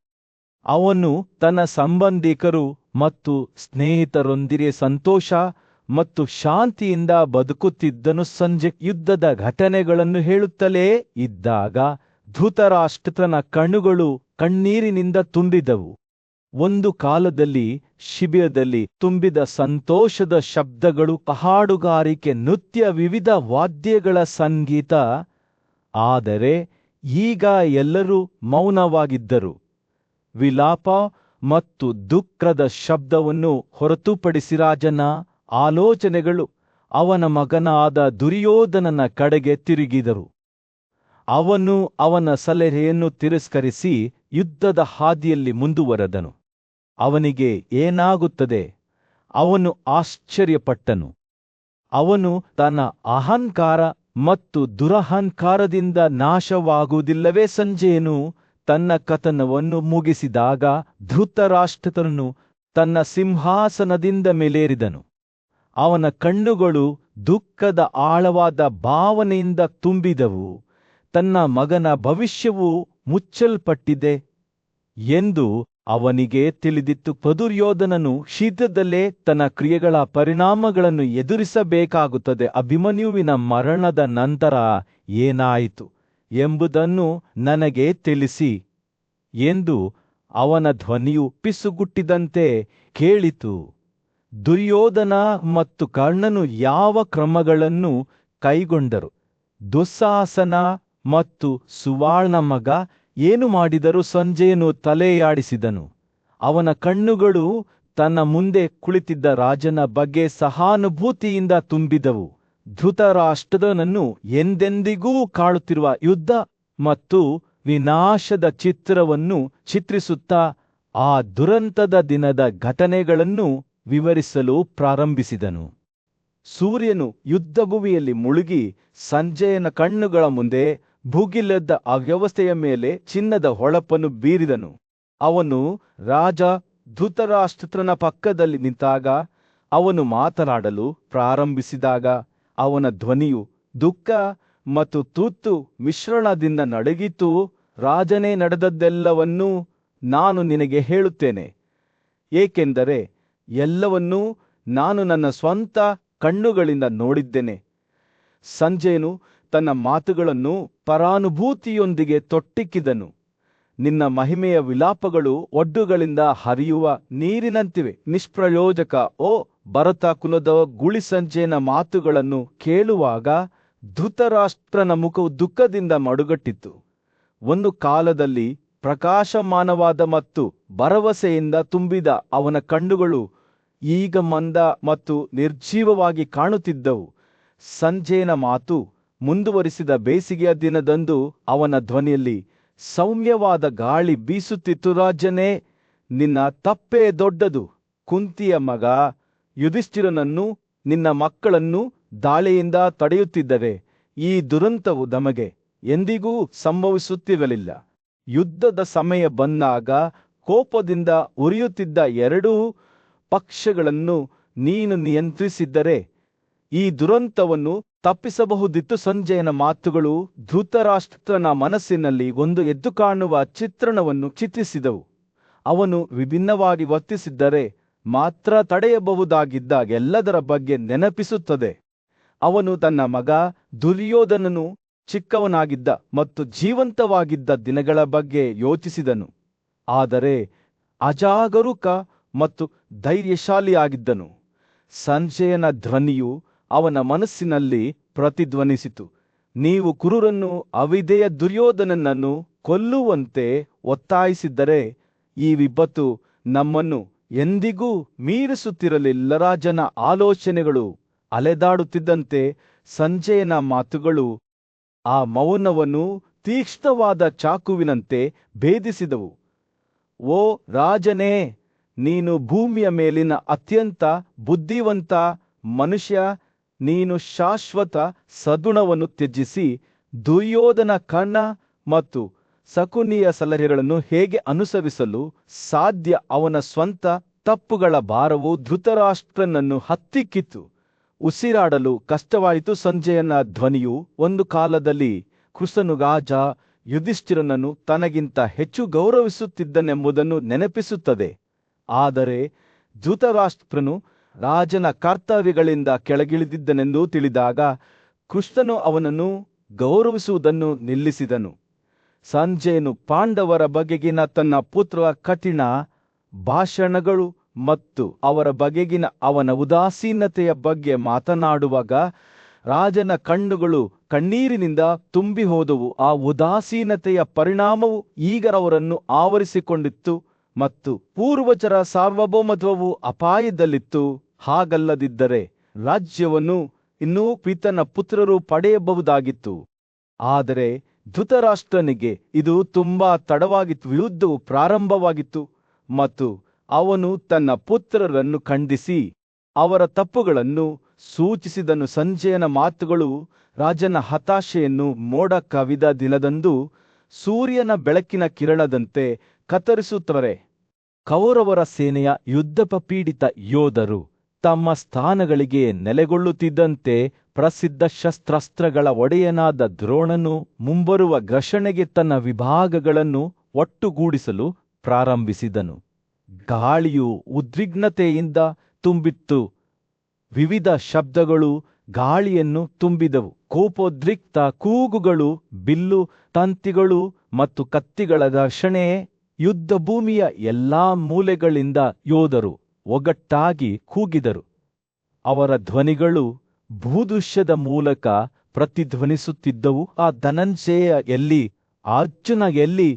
ಅವನು ತನ್ನ ಸಂಬಂಧಿಕರು ಮತ್ತು ಸ್ನೇಹಿತರೊಂದಿಗೆ ಸಂತೋಷ ಮತ್ತು ಶಾಂತಿಯಿಂದ ಬದುಕುತ್ತಿದ್ದನು. ಸಂಜೆ ಯುದ್ಧದ ಘಟನೆಗಳನ್ನು ಹೇಳುತ್ತಲೇ ಇದ್ದಾಗ ಧೃತರಾಷ್ಟ್ರನ ಕಣ್ಣುಗಳು ಕಣ್ಣೀರಿನಿಂದ ತುಂಬಿದವು. ಒಂದು ಕಾಲದಲ್ಲಿ ಶಿಬಿರದಲ್ಲಿ ತುಂಬಿದ ಸಂತೋಷದ ಶಬ್ದಗಳು, ಹಾಡುಗಾರಿಕೆ, ನೃತ್ಯ, ವಿವಿಧ ವಾದ್ಯಗಳ ಸಂಗೀತ. ಆದರೆ ಈಗ ಎಲ್ಲರೂ ಮೌನವಾಗಿದ್ದರು. ವಿಲಾಪ ಮತ್ತು ದುಃಖದ ಶಬ್ದವನ್ನು ಹೊರತುಪಡಿಸಿ ರಾಜನ ಆಲೋಚನೆಗಳು ಅವನ ಮಗನಾದ ದುರ್ಯೋಧನನ ಕಡೆಗೆ ತಿರುಗಿದರು. ಅವನು ಅವನ ಸಲಹೆಯನ್ನು ತಿರಸ್ಕರಿಸಿ ಯುದ್ಧದ ಹಾದಿಯಲ್ಲಿ ಮುಂದುವರೆದನು. ಅವನಿಗೆ ಏನಾಗುತ್ತದೆ? ಅವನು ಆಶ್ಚರ್ಯಪಟ್ಟನು. ಅವನು ತನ್ನ ಅಹಂಕಾರ ಮತ್ತು ದುರಹಂಕಾರದಿಂದ ನಾಶವಾಗುವುದಿಲ್ಲವೇ? ಸಂಜಯನು ತನ್ನ ಕಥನವನ್ನು ಮುಗಿಸಿದಾಗ ಧೃತರಾಷ್ಟ್ರನು ತನ್ನ ಸಿಂಹಾಸನದಿಂದ ಮೇಲೇರಿದನು. ಅವನ ಕಣ್ಣುಗಳು ದುಃಖದ ಆಳವಾದ ಭಾವನೆಯಿಂದ ತುಂಬಿದವು. ತನ್ನ ಮಗನ ಭವಿಷ್ಯವು ಮುಚ್ಚಲ್ಪಟ್ಟಿದೆ ಎಂದು ಅವನಿಗೆ ತಿಳಿದಿತ್ತು. ದುರ್ಯೋಧನನು ಶೀಘ್ರದಲ್ಲೇ ತನ್ನ ಕ್ರಿಯೆಗಳ ಪರಿಣಾಮಗಳನ್ನು ಎದುರಿಸಬೇಕಾಗುತ್ತದೆ. ಅಭಿಮನ್ಯುವಿನ ಮರಣದ ನಂತರ ಏನಾಯಿತು ಎಂಬುದನ್ನು ನನಗೆ ತಿಳಿಸಿ ಎಂದು ಅವನ ಧ್ವನಿಯು ಪಿಸುಗುಟ್ಟಿದಂತೆ ಕೇಳಿತು. ದುರ್ಯೋಧನ ಮತ್ತು ಕರ್ಣನು ಯಾವ ಕ್ರಮಗಳನ್ನು ಕೈಗೊಂಡರು? ದುಸ್ಸಾಹಸನ ಮತ್ತು ಸುವರ್ಣ ಮಗ ಏನು ಮಾಡಿದರು? ಸಂಜಯನು ತಲೆಯಾಡಿಸಿದನು. ಅವನ ಕಣ್ಣುಗಳು ತನ್ನ ಮುಂದೆ ಕುಳಿತಿದ್ದ ರಾಜನ ಬಗ್ಗೆ ಸಹಾನುಭೂತಿಯಿಂದ ತುಂಬಿದವು. ಧೃತರಾಷ್ಟ್ರನನ್ನು ಎಂದೆಂದಿಗೂ ಕಾಡುತ್ತಿರುವ ಯುದ್ಧ ಮತ್ತು ವಿನಾಶದ ಚಿತ್ರವನ್ನು ಚಿತ್ರಿಸುತ್ತಾ ಆ ದುರಂತದ ದಿನದ ಘಟನೆಗಳನ್ನು ವಿವರಿಸಲು ಪ್ರಾರಂಭಿಸಿದನು. ಸೂರ್ಯನು ಯುದ್ಧಭೂಮಿಯಲ್ಲಿ ಮುಳುಗಿ ಸಂಜಯನ ಕಣ್ಣುಗಳ ಮುಂದೆ ಭುಗಿಲೆದ್ದ ಅವ್ಯವಸ್ಥೆಯ ಮೇಲೆ ಚಿನ್ನದ ಹೊಳಪನ್ನು ಬೀರಿದನು. ಅವನು ರಾಜ ಧೃತರಾಷ್ಟ್ರನ ಪಕ್ಕದಲ್ಲಿ ನಿಂತಾಗ, ಅವನು ಮಾತನಾಡಲು ಪ್ರಾರಂಭಿಸಿದಾಗ ಅವನ ಧ್ವನಿಯು ದುಃಖ ಮತ್ತು ತುರ್ತು ಮಿಶ್ರಣದಿಂದ ನಡುಗಿತು. ರಾಜನೇ, ನಡೆದದ್ದೆಲ್ಲವನ್ನೂ ನಾನು ನಿನಗೆ ಹೇಳುತ್ತೇನೆ, ಏಕೆಂದರೆ ಎಲ್ಲವನ್ನೂ ನಾನು ನನ್ನ ಸ್ವಂತ ಕಣ್ಣುಗಳಿಂದ ನೋಡಿದ್ದೇನೆ. ಸಂಜಯನು ತನ್ನ ಮಾತುಗಳನ್ನು ಪರಾನುಭೂತಿಯೊಂದಿಗೆ ತೊಟ್ಟಿಕ್ಕಿದನು. ನಿನ್ನ ಮಹಿಮೆಯ ವಿಲಾಪಗಳು ಒಡ್ಡುಗಳಿಂದ ಹರಿಯುವ ನೀರಿನಂತಿವೆ, ನಿಷ್ಪ್ರಯೋಜಕ. ಓ ಭರತ ಕುಲದ ಗುಳಿ, ಸಂಜಯನ ಮಾತುಗಳನ್ನು ಕೇಳುವಾಗ ಧೃತರಾಷ್ಟ್ರನ ಮುಖವು ದುಃಖದಿಂದ ಮಡುಗಟ್ಟಿತು. ಒಂದು ಕಾಲದಲ್ಲಿ ಪ್ರಕಾಶಮಾನವಾದ ಮತ್ತು ಭರವಸೆಯಿಂದ ತುಂಬಿದ ಅವನ ಕಣ್ಣುಗಳು ಈಗ ಮಂದ ಮತ್ತು ನಿರ್ಜೀವವಾಗಿ ಕಾಣುತ್ತಿದ್ದವು. ಸಂಜಯನ ಮಾತು ಮುಂದುವರಿಸಿದ ಬೇಸಿಗೆಯ ದಿನದಂದು ಅವನ ಧ್ವನಿಯಲ್ಲಿ ಸೌಮ್ಯವಾದ ಗಾಳಿ ಬೀಸುತ್ತಿತ್ತು. ರಾಜನೇ, ನಿನ್ನ ತಪ್ಪೇ ದೊಡ್ಡದು. ಕುಂತಿಯ ಮಗ ಯುಧಿಷ್ಠಿರನನ್ನು, ನಿನ್ನ ಮಕ್ಕಳನ್ನು ದಾಳಿಯಿಂದ ತಡೆಯುತ್ತಿದ್ದರೆ ಈ ದುರಂತವು ನಮಗೆ ಎಂದಿಗೂ ಸಂಭವಿಸುತ್ತಿರಲಿಲ್ಲ. ಯುದ್ಧದ ಸಮಯ ಬಂದಾಗ ಕೋಪದಿಂದ ಉರಿಯುತ್ತಿದ್ದ ಎರಡೂ ಪಕ್ಷಗಳನ್ನು ನೀನು ನಿಯಂತ್ರಿಸಿದ್ದರೆ ಈ ದುರಂತವನ್ನು ತಪ್ಪಿಸಬಹುದಿತ್ತು. ಸಂಜಯನ ಮಾತುಗಳು ಧೃತರಾಷ್ಟ್ರನ ಮನಸ್ಸಿನಲ್ಲಿ ಒಂದು ಎದ್ದು ಕಾಣುವ ಚಿತ್ರಣವನ್ನು ಚಿತ್ರಿಸಿದವು. ಅವನು ವಿಭಿನ್ನವಾಗಿ ವರ್ತಿಸಿದ್ದರೆ ಮಾತ್ರ ತಡೆಯಬಹುದಾಗಿದ್ದ ಎಲ್ಲದರ ಬಗ್ಗೆ ನೆನಪಿಸುತ್ತದೆ. ಅವನು ತನ್ನ ಮಗ ದುರ್ಯೋಧನನು ಚಿಕ್ಕವನಾಗಿದ್ದ ಮತ್ತು ಜೀವಂತವಾಗಿದ್ದ ದಿನಗಳ ಬಗ್ಗೆ ಯೋಚಿಸಿದನು. ಆದರೆ ಅಜಾಗರೂಕ ಮತ್ತು ಧೈರ್ಯಶಾಲಿಯಾಗಿದ್ದನು. ಸಂಜಯನ ಧ್ವನಿಯು ಅವನ ಮನಸ್ಸಿನಲ್ಲಿ ಪ್ರತಿಧ್ವನಿಸಿತು. ನೀವು ಕುರುರನ್ನು, ಅವಿಧೇಯ ದುರ್ಯೋಧನನನ್ನು ಕೊಲ್ಲುವಂತೆ ಒತ್ತಾಯಿಸಿದ್ದರೆ ಈ ವಿಪತ್ತು ನಮ್ಮನ್ನು ಎಂದಿಗೂ ಮೀರಿಸುತ್ತಿರಲಿಲ್ಲ. ರಾಜನ ಆಲೋಚನೆಗಳು ಅಲೆದಾಡುತ್ತಿದ್ದಂತೆ ಸಂಜಯನ ಮಾತುಗಳು ಆ ಮೌನವನ್ನು ತೀಕ್ಷ್ಣವಾದ ಚಾಕುವಿನಂತೆ ಭೇದಿಸಿದವು. ಓ ರಾಜನೇ, ನೀನು ಭೂಮಿಯ ಮೇಲಿನ ಅತ್ಯಂತ ಬುದ್ಧಿವಂತ ಮನುಷ್ಯ. ನೀನು ಶಾಶ್ವತ ಸದ್ಗುಣವನ್ನು ತ್ಯಜಿಸಿ ದುರ್ಯೋಧನ ಕರ್ಣ ಮತ್ತು ಶಕುನಿಯ ಸಲಹೆಗಳನ್ನು ಹೇಗೆ ಅನುಸರಿಸಲು ಸಾಧ್ಯ. ಅವನ ಸ್ವಂತ ತಪ್ಪುಗಳ ಭಾರವು ಧೃತರಾಷ್ಟ್ರನನ್ನು ಹತ್ತಿಕ್ಕಿತು. ಉಸಿರಾಡಲು ಕಷ್ಟವಾಯಿತು. ಸಂಜಯನ ಧ್ವನಿಯು ಒಂದು ಕಾಲದಲ್ಲಿ ಕೃಷ್ಣನು ರಾಜ ಯುಧಿಷ್ಠಿರನನ್ನು ತನಗಿಂತ ಹೆಚ್ಚು ಗೌರವಿಸುತ್ತಿದ್ದನೆಂಬುದನ್ನು ನೆನಪಿಸುತ್ತದೆ. ಆದರೆ ಧೃತರಾಷ್ಟ್ರನು ರಾಜನ ಕರ್ತವ್ಯಗಳಿಂದ ಕೆಳಗಿಳಿದಿದ್ದನೆಂದು ತಿಳಿದಾಗ ಕೃಷ್ಣನು ಅವನನ್ನು ಗೌರವಿಸುವುದನ್ನು ನಿಲ್ಲಿಸಿದನು. ಸಂಜಯನು ಪಾಂಡವರ ಬಗೆಗಿನ ತನ್ನ ಪುತ್ರರ ಕಠಿಣ ಭಾಷಣಗಳು ಮತ್ತು ಅವರ ಬಗೆಗಿನ ಅವನ ಉದಾಸೀನತೆಯ ಬಗ್ಗೆ ಮಾತನಾಡುವಾಗ ರಾಜನ ಕಣ್ಣುಗಳು ಕಣ್ಣೀರಿನಿಂದ ತುಂಬಿ ಹೋದವು. ಆ ಉದಾಸೀನತೆಯ ಪರಿಣಾಮವು ಈಗ ಅವರನ್ನು ಆವರಿಸಿಕೊಂಡಿತ್ತು ಮತ್ತು ಪೂರ್ವಜರ ಸಾರ್ವಭೌಮತ್ವವು ಅಪಾಯದಲ್ಲಿತ್ತು. ಹಾಗಲ್ಲದಿದ್ದರೆ ರಾಜ್ಯವನ್ನು ಇನ್ನೂ ಪ್ರೀತನ ಪುತ್ರರು ಪಡೆಯಬಹುದಾಗಿತ್ತು. ಆದರೆ ಧೃತರಾಷ್ಟ್ರನಿಗೆ ಇದು ತುಂಬಾ ತಡವಾಗಿತ್ತು. ಯುದ್ಧವು ಪ್ರಾರಂಭವಾಗಿತ್ತು ಮತ್ತು ಅವನು ತನ್ನ ಪುತ್ರರನ್ನು ಖಂಡಿಸಿ ಅವರ ತಪ್ಪುಗಳನ್ನು ಸೂಚಿಸಿದನು. ಸಂಜಯನ ಮಾತುಗಳು ರಾಜನ ಹತಾಶೆಯನ್ನು ಮೋಡ ಕವಿದ ದಿನದಂದು ಸೂರ್ಯನ ಬೆಳಕಿನ ಕಿರಣದಂತೆ ಕತ್ತರಿಸುತ್ತವೆ. ಕೌರವರ ಸೇನೆಯ ಯುದ್ಧಪೀಡಿತ ಯೋಧರು ತಮ್ಮ ಸ್ಥಾನಗಳಿಗೆ ನೆಲೆಗೊಳ್ಳುತ್ತಿದ್ದಂತೆ ಪ್ರಸಿದ್ಧ ಶಸ್ತ್ರಾಸ್ತ್ರಗಳ ಒಡೆಯನಾದ ದ್ರೋಣನು ಮುಂಬರುವ ಘರ್ಷಣೆಗೆ ತನ್ನ ವಿಭಾಗಗಳನ್ನು ಒಟ್ಟುಗೂಡಿಸಲು ಪ್ರಾರಂಭಿಸಿದನು. ಗಾಳಿಯು ಉದ್ವಿಗ್ನತೆಯಿಂದ ತುಂಬಿತ್ತು. ವಿವಿಧ ಶಬ್ದಗಳು ಗಾಳಿಯನ್ನು ತುಂಬಿದವು. ಕೋಪೋದ್ರಿಕ್ತ ಕೂಗುಗಳು, ಬಿಲ್ಲು ತಂತಿಗಳು ಮತ್ತು ಕತ್ತಿಗಳ ಘರ್ಷಣೆ. ಯುದ್ಧಭೂಮಿಯ ಎಲ್ಲಾ ಮೂಲೆಗಳಿಂದ ಯೋಧರು ಒಗ್ಗಟ್ಟಾಗಿ ಕೂಗಿದರು. ಅವರ ಧ್ವನಿಗಳು ಭೂದೃಶ್ಯದ ಮೂಲಕ ಪ್ರತಿಧ್ವನಿಸುತ್ತಿದ್ದವು. ಆ ಧನಂಜಯ ಎಲ್ಲಿ, ಅರ್ಜುನ ಎಲ್ಲಿ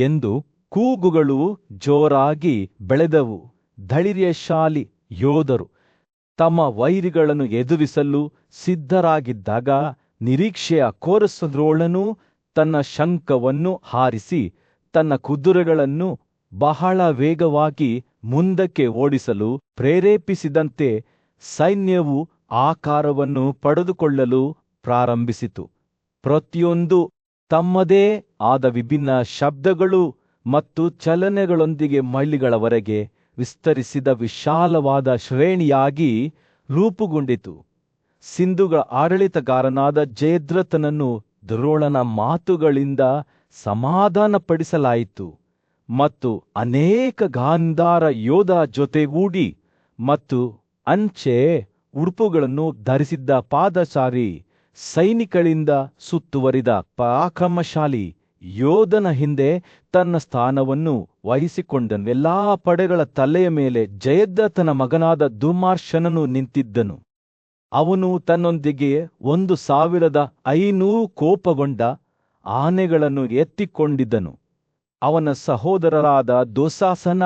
ಎಂದು ಕೂಗುಗಳು ಜೋರಾಗಿ ಬೆಳೆದವು. ಧೈರ್ಯಶಾಲಿ ಯೋಧರು ತಮ್ಮ ವೈರಿಗಳನ್ನು ಎದುರಿಸಲು ಸಿದ್ಧರಾಗಿದ್ದಾಗ ನಿರೀಕ್ಷೆಯ ಕೋರಸ ದ್ರೋಣನು ತನ್ನ ಶಂಖವನ್ನು ಹಾರಿಸಿ ತನ್ನ ಕುದುರೆಗಳನ್ನು ಬಹಳ ವೇಗವಾಗಿ ಮುಂದಕ್ಕೆ ಓಡಿಸಲು ಪ್ರೇರೇಪಿಸಿದಂತೆ ಸೈನ್ಯವು ಆಕಾರವನ್ನು ಪಡೆದುಕೊಳ್ಳಲು ಪ್ರಾರಂಭಿಸಿತು. ಪ್ರತಿಯೊಂದು ತಮ್ಮದೇ ಆದ ವಿಭಿನ್ನ ಶಬ್ದಗಳು ಮತ್ತು ಚಲನೆಗಳೊಂದಿಗೆ ಮೈಲಿಗಳವರೆಗೆ ವಿಸ್ತರಿಸಿದ ವಿಶಾಲವಾದ ಶ್ರೇಣಿಯಾಗಿ ರೂಪುಗೊಂಡಿತು. ಸಿಂಧುಗಳ ಆಡಳಿತಗಾರನಾದ ಜಯದ್ರಥನನ್ನು ದ್ರೋಣನ ಮಾತುಗಳಿಂದ ಸಮಾಧಾನಪಡಿಸಲಾಯಿತು ಮತ್ತು ಅನೇಕ ಗಾಂಧಾರ ಯೋಧ ಜೊತೆಗೂಡಿ ಮತ್ತು ಅಂಚೆ ಉಡುಪುಗಳನ್ನು ಧರಿಸಿದ್ದ ಪಾದಚಾರಿ ಸೈನಿಕರಿಂದ ಸುತ್ತುವರಿದ ಪರಾಕ್ರಮಶಾಲಿ ಯೋಧನ ಹಿಂದೆ ತನ್ನ ಸ್ಥಾನವನ್ನು ವಹಿಸಿಕೊಂಡನು. ಎಲ್ಲಾ ಪಡೆಗಳ ತಲೆಯ ಮೇಲೆ ಜಯದ್ರಥನ ಮಗನಾದ ದುರ್ಮಾರ್ಶನನು ನಿಂತಿದ್ದನು. ಅವನು ತನ್ನೊಂದಿಗೆ 1500 ಕೋಪಗೊಂಡ ಆನೆಗಳನ್ನು ಎತ್ತಿಕೊಂಡಿದ್ದನು. ಅವನ ಸಹೋದರರಾದ ದುಶ್ಯಾಸನ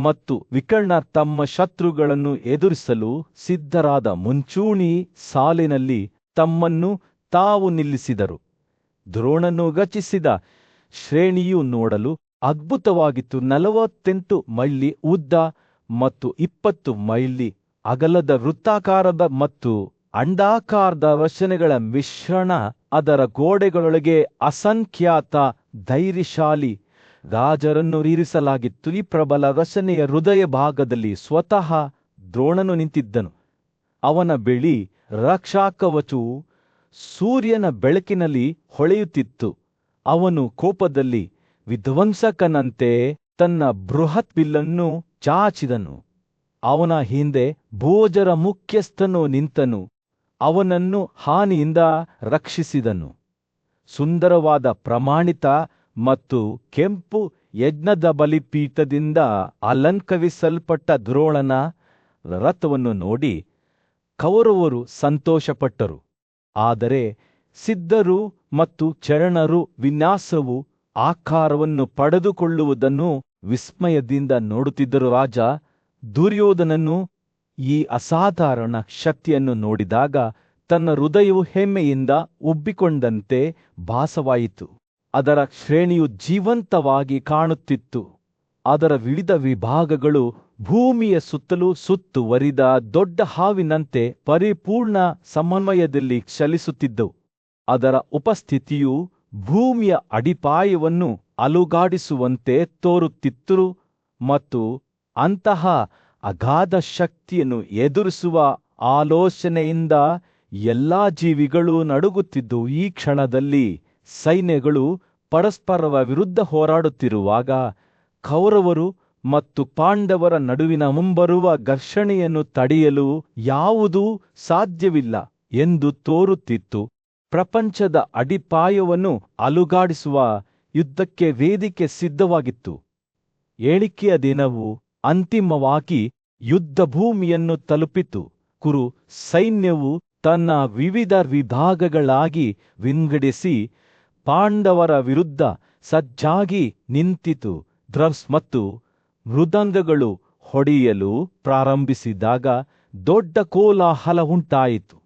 ಮತ್ತು ವಿಕರ್ಣ ತಮ್ಮ ಶತ್ರುಗಳನ್ನು ಎದುರಿಸಲು ಸಿದ್ಧರಾದ ಮುಂಚೂಣಿ ಸಾಲಿನಲ್ಲಿ ತಮ್ಮನ್ನು ತಾವು ನಿಲ್ಲಿಸಿದರು. ದ್ರೋಣನು ರಚಿಸಿದ ಶ್ರೇಣಿಯು ನೋಡಲು ಅದ್ಭುತವಾಗಿತ್ತು. 48 ಮೈಲಿ ಉದ್ದ ಮತ್ತು 20 ಮೈಲಿ ಅಗಲದ ವೃತ್ತಾಕಾರದ ಮತ್ತು ಅಂಡಾಕಾರದ ರಚನೆಗಳ ಮಿಶ್ರಣ. ಅದರ ಗೋಡೆಗಳೊಳಗೆ ಅಸಂಖ್ಯಾತ ಧೈರ್ಯಶಾಲಿ ರಾಜರನ್ನು ಇರಿಸಲಾಗಿತ್ತು. ಈ ಪ್ರಬಲ ರಚನೆಯ ಹೃದಯ ಭಾಗದಲ್ಲಿ ಸ್ವತಃ ದ್ರೋಣನು ನಿಂತಿದ್ದನು. ಅವನ ಬಿಳಿ ರಕ್ಷಾಕವಚವು ಸೂರ್ಯನ ಬೆಳಕಿನಲ್ಲಿ ಹೊಳೆಯುತ್ತಿತ್ತು. ಅವನು ಕೋಪದಲ್ಲಿ ವಿಧ್ವಂಸಕನಂತೆ ತನ್ನ ಬೃಹತ್ ಬಿಲ್ಲನ್ನು ಚಾಚಿದನು. ಅವನ ಹಿಂದೆ ಭೋಜರ ಮುಖ್ಯಸ್ಥನು ನಿಂತನು. ಅವನನ್ನು ಹಾನಿಯಿಂದ ರಕ್ಷಿಸಿದನು. ಸುಂದರವಾದ ಪ್ರಮಾಣಿತ ಮತ್ತು ಕೆಂಪು ಯಜ್ಞದ ಬಲಿಪೀಠದಿಂದ ಅಲಂಕರಿಸಲ್ಪಟ್ಟ ದ್ರೋಣನ ರಥವನ್ನು ನೋಡಿ ಕೌರವರು ಸಂತೋಷಪಟ್ಟರು. ಆದರೆ ಸಿದ್ಧರು ಮತ್ತು ಚರಣರು ವಿನ್ಯಾಸವು ಆಕಾರವನ್ನು ಪಡೆದುಕೊಳ್ಳುವುದನ್ನು ವಿಸ್ಮಯದಿಂದ ನೋಡುತ್ತಿದ್ದರು. ರಾಜ ದುರ್ಯೋಧನನು ಈ ಅಸಾಧಾರಣ ಶಕ್ತಿಯನ್ನು ನೋಡಿದಾಗ ತನ್ನ ಹೃದಯವು ಹೆಮ್ಮೆಯಿಂದ ಉಬ್ಬಿಕೊಂಡಂತೆ ಭಾಸವಾಯಿತು. ಅದರ ಶ್ರೇಣಿಯು ಜೀವಂತವಾಗಿ ಕಾಣುತ್ತಿತ್ತು. ಅದರ ವಿವಿಧ ವಿಭಾಗಗಳು ಭೂಮಿಯ ಸುತ್ತಲೂ ಸುತ್ತುವರಿದ ದೊಡ್ಡ ಹಾವಿನಂತೆ ಪರಿಪೂರ್ಣ ಸಮನ್ವಯದಲ್ಲಿ ಚಲಿಸುತ್ತಿದ್ದವು. ಅದರ ಉಪಸ್ಥಿತಿಯು ಭೂಮಿಯ ಅಡಿಪಾಯವನ್ನು ಅಲುಗಾಡಿಸುವಂತೆ ತೋರುತ್ತಿತ್ತು ಮತ್ತು ಅಂತಹ ಅಗಾಧ ಶಕ್ತಿಯನ್ನು ಎದುರಿಸುವ ಆಲೋಚನೆಯಿಂದ ಎಲ್ಲಾ ಜೀವಿಗಳು ನಡುಗುತ್ತಿದ್ದು. ಈ ಕ್ಷಣದಲ್ಲಿ ಸೈನ್ಯಗಳು ಪರಸ್ಪರರ ವಿರುದ್ಧ ಹೋರಾಡುತ್ತಿರುವಾಗ ಕೌರವರು ಮತ್ತು ಪಾಂಡವರ ನಡುವಿನ ಮುಂಬರುವ ಘರ್ಷಣೆಯನ್ನು ತಡೆಯಲು ಯಾವುದೂ ಸಾಧ್ಯವಿಲ್ಲ ಎಂದು ತೋರುತ್ತಿತ್ತು. ಪ್ರಪಂಚದ ಅಡಿಪಾಯವನ್ನು ಅಲುಗಾಡಿಸುವ ಯುದ್ಧಕ್ಕೆ ವೇದಿಕೆ ಸಿದ್ಧವಾಗಿತ್ತು. ಏಳಿಕೆಯ ದಿನವು ಅಂತಿಮವಾಗಿ ಯುದ್ಧಭೂಮಿಯನ್ನು ತಲುಪಿತು. ಕುರು ಸೈನ್ಯವು ತನ್ನ ವಿವಿಧ ವಿಭಾಗಗಳಾಗಿ ವಿಂಗಡಿಸಿ ಪಾಂಡವರ ವಿರುದ್ಧ ಸಜ್ಜಾಗಿ ನಿಂತಿತು. ಡ್ರಮ್ಸ್ ಮತ್ತು ಮೃದಂಗಗಳು ಹೊಡೆಯಲು ಪ್ರಾರಂಭಿಸಿದಾಗ ದೊಡ್ಡ ಕೋಲಾಹಲ ಉಂಟಾಯಿತು.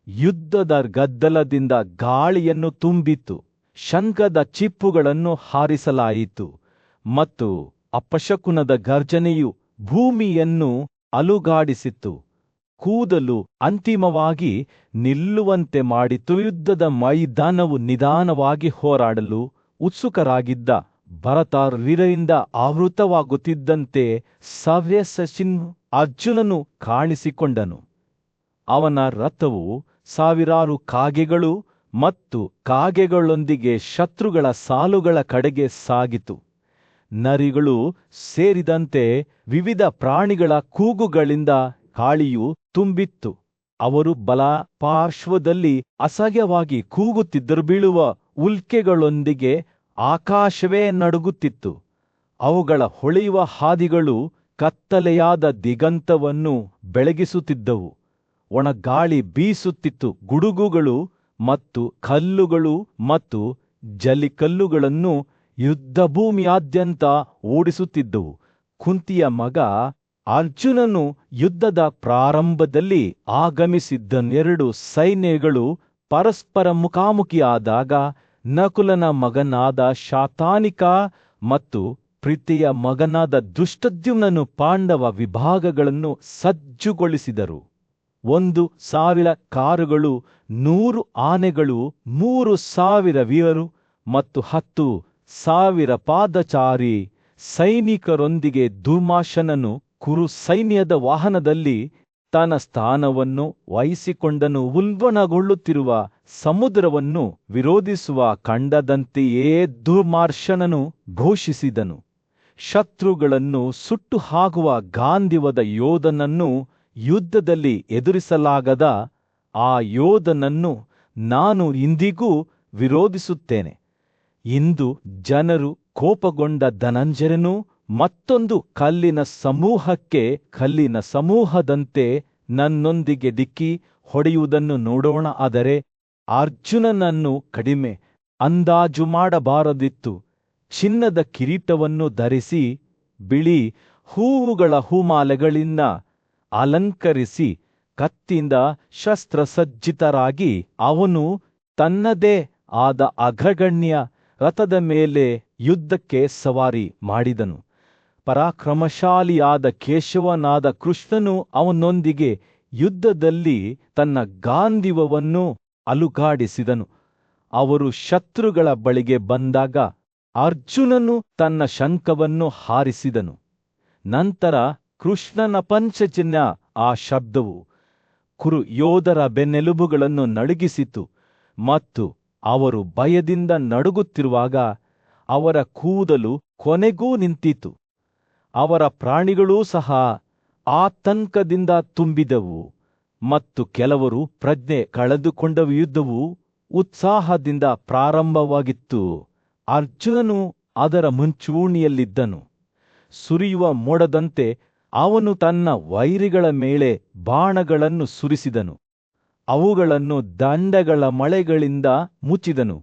ಯುದ್ಧದ ಗದ್ದಲದಿಂದ ಗಾಳಿಯನ್ನು ತುಂಬಿತು. ಶಂಖದ ಚಿಪ್ಪುಗಳನ್ನು ಹಾರಿಸಲಾಯಿತು ಮತ್ತು ಅಪಶಕುನದ ಗರ್ಜನೆಯು ಭೂಮಿಯನ್ನು ಅಲುಗಾಡಿಸಿತು. ಕೂದಲು ಅಂತಿಮವಾಗಿ ನಿಲ್ಲುವಂತೆ ಮಾಡಿತು. ಯುದ್ಧದ ಮೈದಾನವು ನಿಧಾನವಾಗಿ ಹೋರಾಡಲು ಉತ್ಸುಕರಾಗಿದ್ದ ಭರತರಿಂದ ಆವೃತವಾಗುತ್ತಿದ್ದಂತೆ ಸವ್ಯಸಚಿನ್ ಅರ್ಜುನನು ಕಾಣಿಸಿಕೊಂಡನು. ಅವನ ರಥವು ಸಾವಿರಾರು ಕಾಗೆಗಳು ಮತ್ತು ಕಾಗೆಗಳೊಂದಿಗೆ ಶತ್ರುಗಳ ಸಾಲುಗಳ ಕಡೆಗೆ ಸಾಗಿತು. ನರಿಗಳು ಸೇರಿದಂತೆ ವಿವಿಧ ಪ್ರಾಣಿಗಳ ಕೂಗುಗಳಿಂದ ಗಾಳಿಯು ತುಂಬಿತ್ತು. ಅವರು ಬಲ ಪಾರ್ಶ್ವದಲ್ಲಿ ಅಸಹ್ಯವಾಗಿ ಕೂಗುತ್ತಿದ್ದರು. ಬೀಳುವ ಉಲ್ಕೆಗಳೊಂದಿಗೆ ಆಕಾಶವೇ ನಡುಗುತ್ತಿತ್ತು. ಅವುಗಳ ಹೊಳೆಯುವ ಹಾದಿಗಳು ಕತ್ತಲೆಯಾದ ದಿಗಂತವನ್ನು ಬೆಳಗಿಸುತ್ತಿದ್ದವು. ಒಣಗಾಳಿ ಬೀಸುತ್ತಿತ್ತು. ಗುಡುಗುಗಳು ಮತ್ತು ಕಲ್ಲುಗಳು ಮತ್ತು ಜಲ್ಲಿಕಲ್ಲುಗಳನ್ನು ಯುದ್ಧಭೂಮಿಯಾದ್ಯಂತ ಓಡಿಸುತ್ತಿದ್ದವು. ಕುಂತಿಯ ಮಗ ಅರ್ಜುನನು ಯುದ್ಧದ ಪ್ರಾರಂಭದಲ್ಲಿ ಆಗಮಿಸಿದ್ದನೆರಡು ಸೈನ್ಯಗಳು ಪರಸ್ಪರ ಮುಖಾಮುಖಿಯಾದಾಗ ನಕುಲನ ಮಗನಾದ ಶಾತಾನಿಕ ಮತ್ತು ಪ್ರೀತಿಯ ಮಗನಾದ ದುಷ್ಟದ್ಯುಮ್ನನು ಪಾಂಡವ ವಿಭಾಗಗಳನ್ನು ಸಜ್ಜುಗೊಳಿಸಿದರು. 1,000 ಕಾರುಗಳು, 100 ಆನೆಗಳು, 3,000 ವೀರರು ಮತ್ತು 10,000 ಪಾದಚಾರಿ ಸೈನಿಕರೊಂದಿಗೆ ದುರ್ಮಾಶನನು ಕುರು ಸೈನ್ಯದ ವಾಹನದಲ್ಲಿ ತನ್ನ ಸ್ಥಾನವನ್ನು ವಹಿಸಿಕೊಂಡನು. ಉಲ್ಬಣಗೊಳ್ಳುತ್ತಿರುವ ಸಮುದ್ರವನ್ನು ವಿರೋಧಿಸುವ ಖಂಡದಂತೆಯೇ ದುರ್ಮಾರ್ಶನನು ಘೋಷಿಸಿದನು. ಶತ್ರುಗಳನ್ನು ಸುಟ್ಟು ಹಾಕುವ ಗಾಂಧೀವದ ಯೋಧನನ್ನು ಯುದ್ಧದಲ್ಲಿ ಎದುರಿಸಲಾಗದ ಆ ಯೋಧನನ್ನು ನಾನು ಇಂದಿಗೂ ವಿರೋಧಿಸುತ್ತೇನೆ. ಇಂದು ಜನರು ಕೋಪಗೊಂಡ ಧನಂಜಯನು ಮತ್ತೊಂದು ಕಲ್ಲಿನ ಸಮೂಹದಂತೆ ನನ್ನೊಂದಿಗೆ ಡಿಕ್ಕಿ ಹೊಡೆಯುವುದನ್ನು ನೋಡೋಣ. ಆದರೆ ಅರ್ಜುನನನ್ನು ಕಡಿಮೆ ಅಂದಾಜು ಮಾಡಬಾರದಿತ್ತು. ಚಿನ್ನದ ಕಿರೀಟವನ್ನು ಧರಿಸಿ ಬಿಳಿ ಹೂವುಗಳ ಹೂಮಾಲೆಗಳಿಂದ ಅಲಂಕರಿಸಿ ಕತ್ತಿಯಿಂದ ಶಸ್ತ್ರಸಜ್ಜಿತರಾಗಿ ಅವನು ತನ್ನದೇ ಆದ ಅಗ್ರಗಣ್ಯ ರಥದ ಮೇಲೆ ಯುದ್ಧಕ್ಕೆ ಸವಾರಿ ಮಾಡಿದನು. ಪರಾಕ್ರಮಶಾಲಿಯಾದ ಕೇಶವನಾದ ಕೃಷ್ಣನು ಅವನೊಂದಿಗೆ ಯುದ್ಧದಲ್ಲಿ ತನ್ನ ಗಾಂಧೀವವನ್ನು ಅಲುಗಾಡಿಸಿದನು. ಅವರು ಶತ್ರುಗಳ ಬಳಿಗೆ ಬಂದಾಗ ಅರ್ಜುನನು ತನ್ನ ಶಂಖವನ್ನು ಹಾರಿಸಿದನು. ನಂತರ ಕೃಷ್ಣನ ಪಂಚಜನ್ಯ ಆ ಶಬ್ದವು ಕುರು ಯೋಧರ ಬೆನ್ನೆಲುಬುಗಳನ್ನು ನಡುಗಿಸಿತು ಮತ್ತು ಅವರು ಭಯದಿಂದ ನಡುಗುತ್ತಿರುವಾಗ ಅವರ ಕೂದಲು ಕೊನೆಗೂ ನಿಂತಿತು. ಅವರ ಪ್ರಾಣಿಗಳೂ ಸಹ ಆತಂಕದಿಂದ ತುಂಬಿದವು ಮತ್ತು ಕೆಲವರು ಪ್ರಜ್ಞೆ ಕಳೆದುಕೊಂಡವು. ಯುದ್ಧವು ಉತ್ಸಾಹದಿಂದ ಪ್ರಾರಂಭವಾಗಿತ್ತು. ಅರ್ಜುನನು ಅದರ ಮುಂಚೂಣಿಯಲ್ಲಿದ್ದನು. ಸುರಿಯುವ ಮೋಡದಂತೆ ಅವನು ತನ್ನ ವೈರಿಗಳ ಮೇಲೆ ಬಾಣಗಳನ್ನು ಸುರಿಸಿದನು. ಅವುಗಳನ್ನು ದಂಡಗಳ ಮಳೆಗಳಿಂದ ಮುಚ್ಚಿದನು.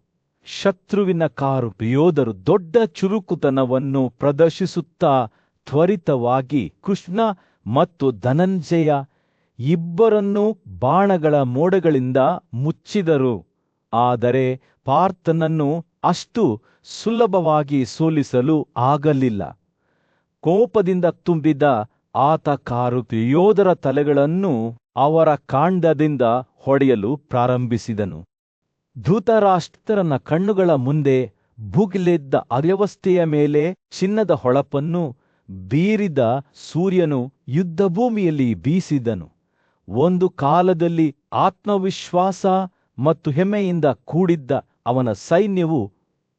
ಶತ್ರುವಿನ ಕಾರು ಯೋಧರು ದೊಡ್ಡ ಚುರುಕುತನವನ್ನು ಪ್ರದರ್ಶಿಸುತ್ತಾ ತ್ವರಿತವಾಗಿ ಕೃಷ್ಣ ಮತ್ತು ಧನಂಜಯ ಇಬ್ಬರನ್ನೂ ಬಾಣಗಳ ಮೋಡಗಳಿಂದ ಮುಚ್ಚಿದರು. ಆದರೆ ಪಾರ್ಥನನ್ನು ಅಷ್ಟು ಸುಲಭವಾಗಿ ಸೋಲಿಸಲು ಆಗಲಿಲ್ಲ. ಕೋಪದಿಂದ ತುಂಬಿದ ಆತ ಕಾರು ಯೋಧರ ತಲೆಗಳನ್ನು ಅವರ ಕಾಂಡದಿಂದ ಹೊಡೆಯಲು ಪ್ರಾರಂಭಿಸಿದನು. ಧೃತರಾಷ್ಟ್ರನ ಕಣ್ಣುಗಳ ಮುಂದೆ ಭುಗಿಲೆದ್ದ ಅವ್ಯವಸ್ಥೆಯ ಮೇಲೆ ಚಿನ್ನದ ಹೊಳಪನ್ನು ಬೀರಿದ ಸೂರ್ಯನು ಯುದ್ಧಭೂಮಿಯಲ್ಲಿ ಬೀಸಿದನು. ಒಂದು ಕಾಲದಲ್ಲಿ ಆತ್ಮವಿಶ್ವಾಸ ಮತ್ತು ಹೆಮ್ಮೆಯಿಂದ ಕೂಡಿದ್ದ ಅವನ ಸೈನ್ಯವು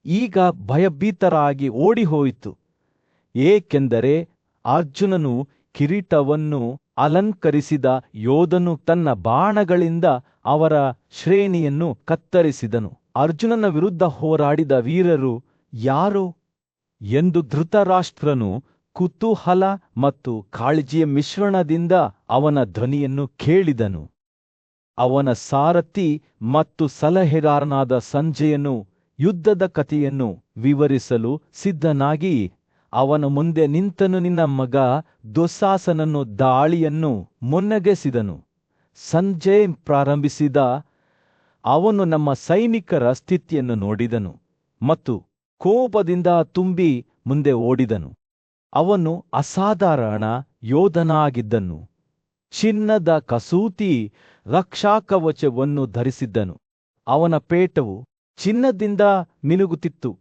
ಈಗ ಭಯಭೀತರಾಗಿ ಓಡಿಹೋಯಿತು. ಏಕೆಂದರೆ ಅರ್ಜುನನು ಕಿರೀಟವನ್ನು ಅಲಂಕರಿಸಿದ ಯೋಧನು ತನ್ನ ಬಾಣಗಳಿಂದ ಅವರ ಶ್ರೇಣಿಯನ್ನು ಕತ್ತರಿಸಿದನು. ಅರ್ಜುನನ ವಿರುದ್ಧ ಹೋರಾಡಿದ ವೀರರು ಯಾರು ಎಂದು ಧೃತರಾಷ್ಟ್ರನು ಕುತೂಹಲ ಮತ್ತು ಕಾಳಜಿಯ ಮಿಶ್ರಣದಿಂದ ಅವನ ಧ್ವನಿಯನ್ನು ಕೇಳಿದನು. ಅವನ ಸಾರಥಿ ಮತ್ತು ಸಲಹೆಗಾರನಾದ ಸಂಜಯನು ಯುದ್ಧದ ಕಥೆಯನ್ನು ವಿವರಿಸಲು ಸಿದ್ಧನಾಗಿ ಅವನ ಮುಂದೆ ನಿಂತನು. ನಿನ್ನ ಮಗ ದುಶ್ಯಾಸನನು ದಾಳಿಯನ್ನು ಮುನ್ನಡೆಸಿದನು. ಸಂಜಯ್ ಪ್ರಾರಂಭಿಸಿದ. ಅವನು ನಮ್ಮ ಸೈನಿಕರ ಸ್ಥಿತಿಯನ್ನು ನೋಡಿದನು ಮತ್ತು ಕೋಪದಿಂದ ತುಂಬಿ ಮುಂದೆ ಓಡಿದನು. ಅವನು ಅಸಾಧಾರಣ ಯೋಧನಾಗಿದ್ದನು. ಚಿನ್ನದ ಕಸೂತಿ ರಕ್ಷಾಕವಚವನ್ನು ಧರಿಸಿದ್ದನು. ಅವನ ಪೇಟವು ಚಿನ್ನದಿಂದ ಮಿನುಗುತ್ತಿತ್ತು.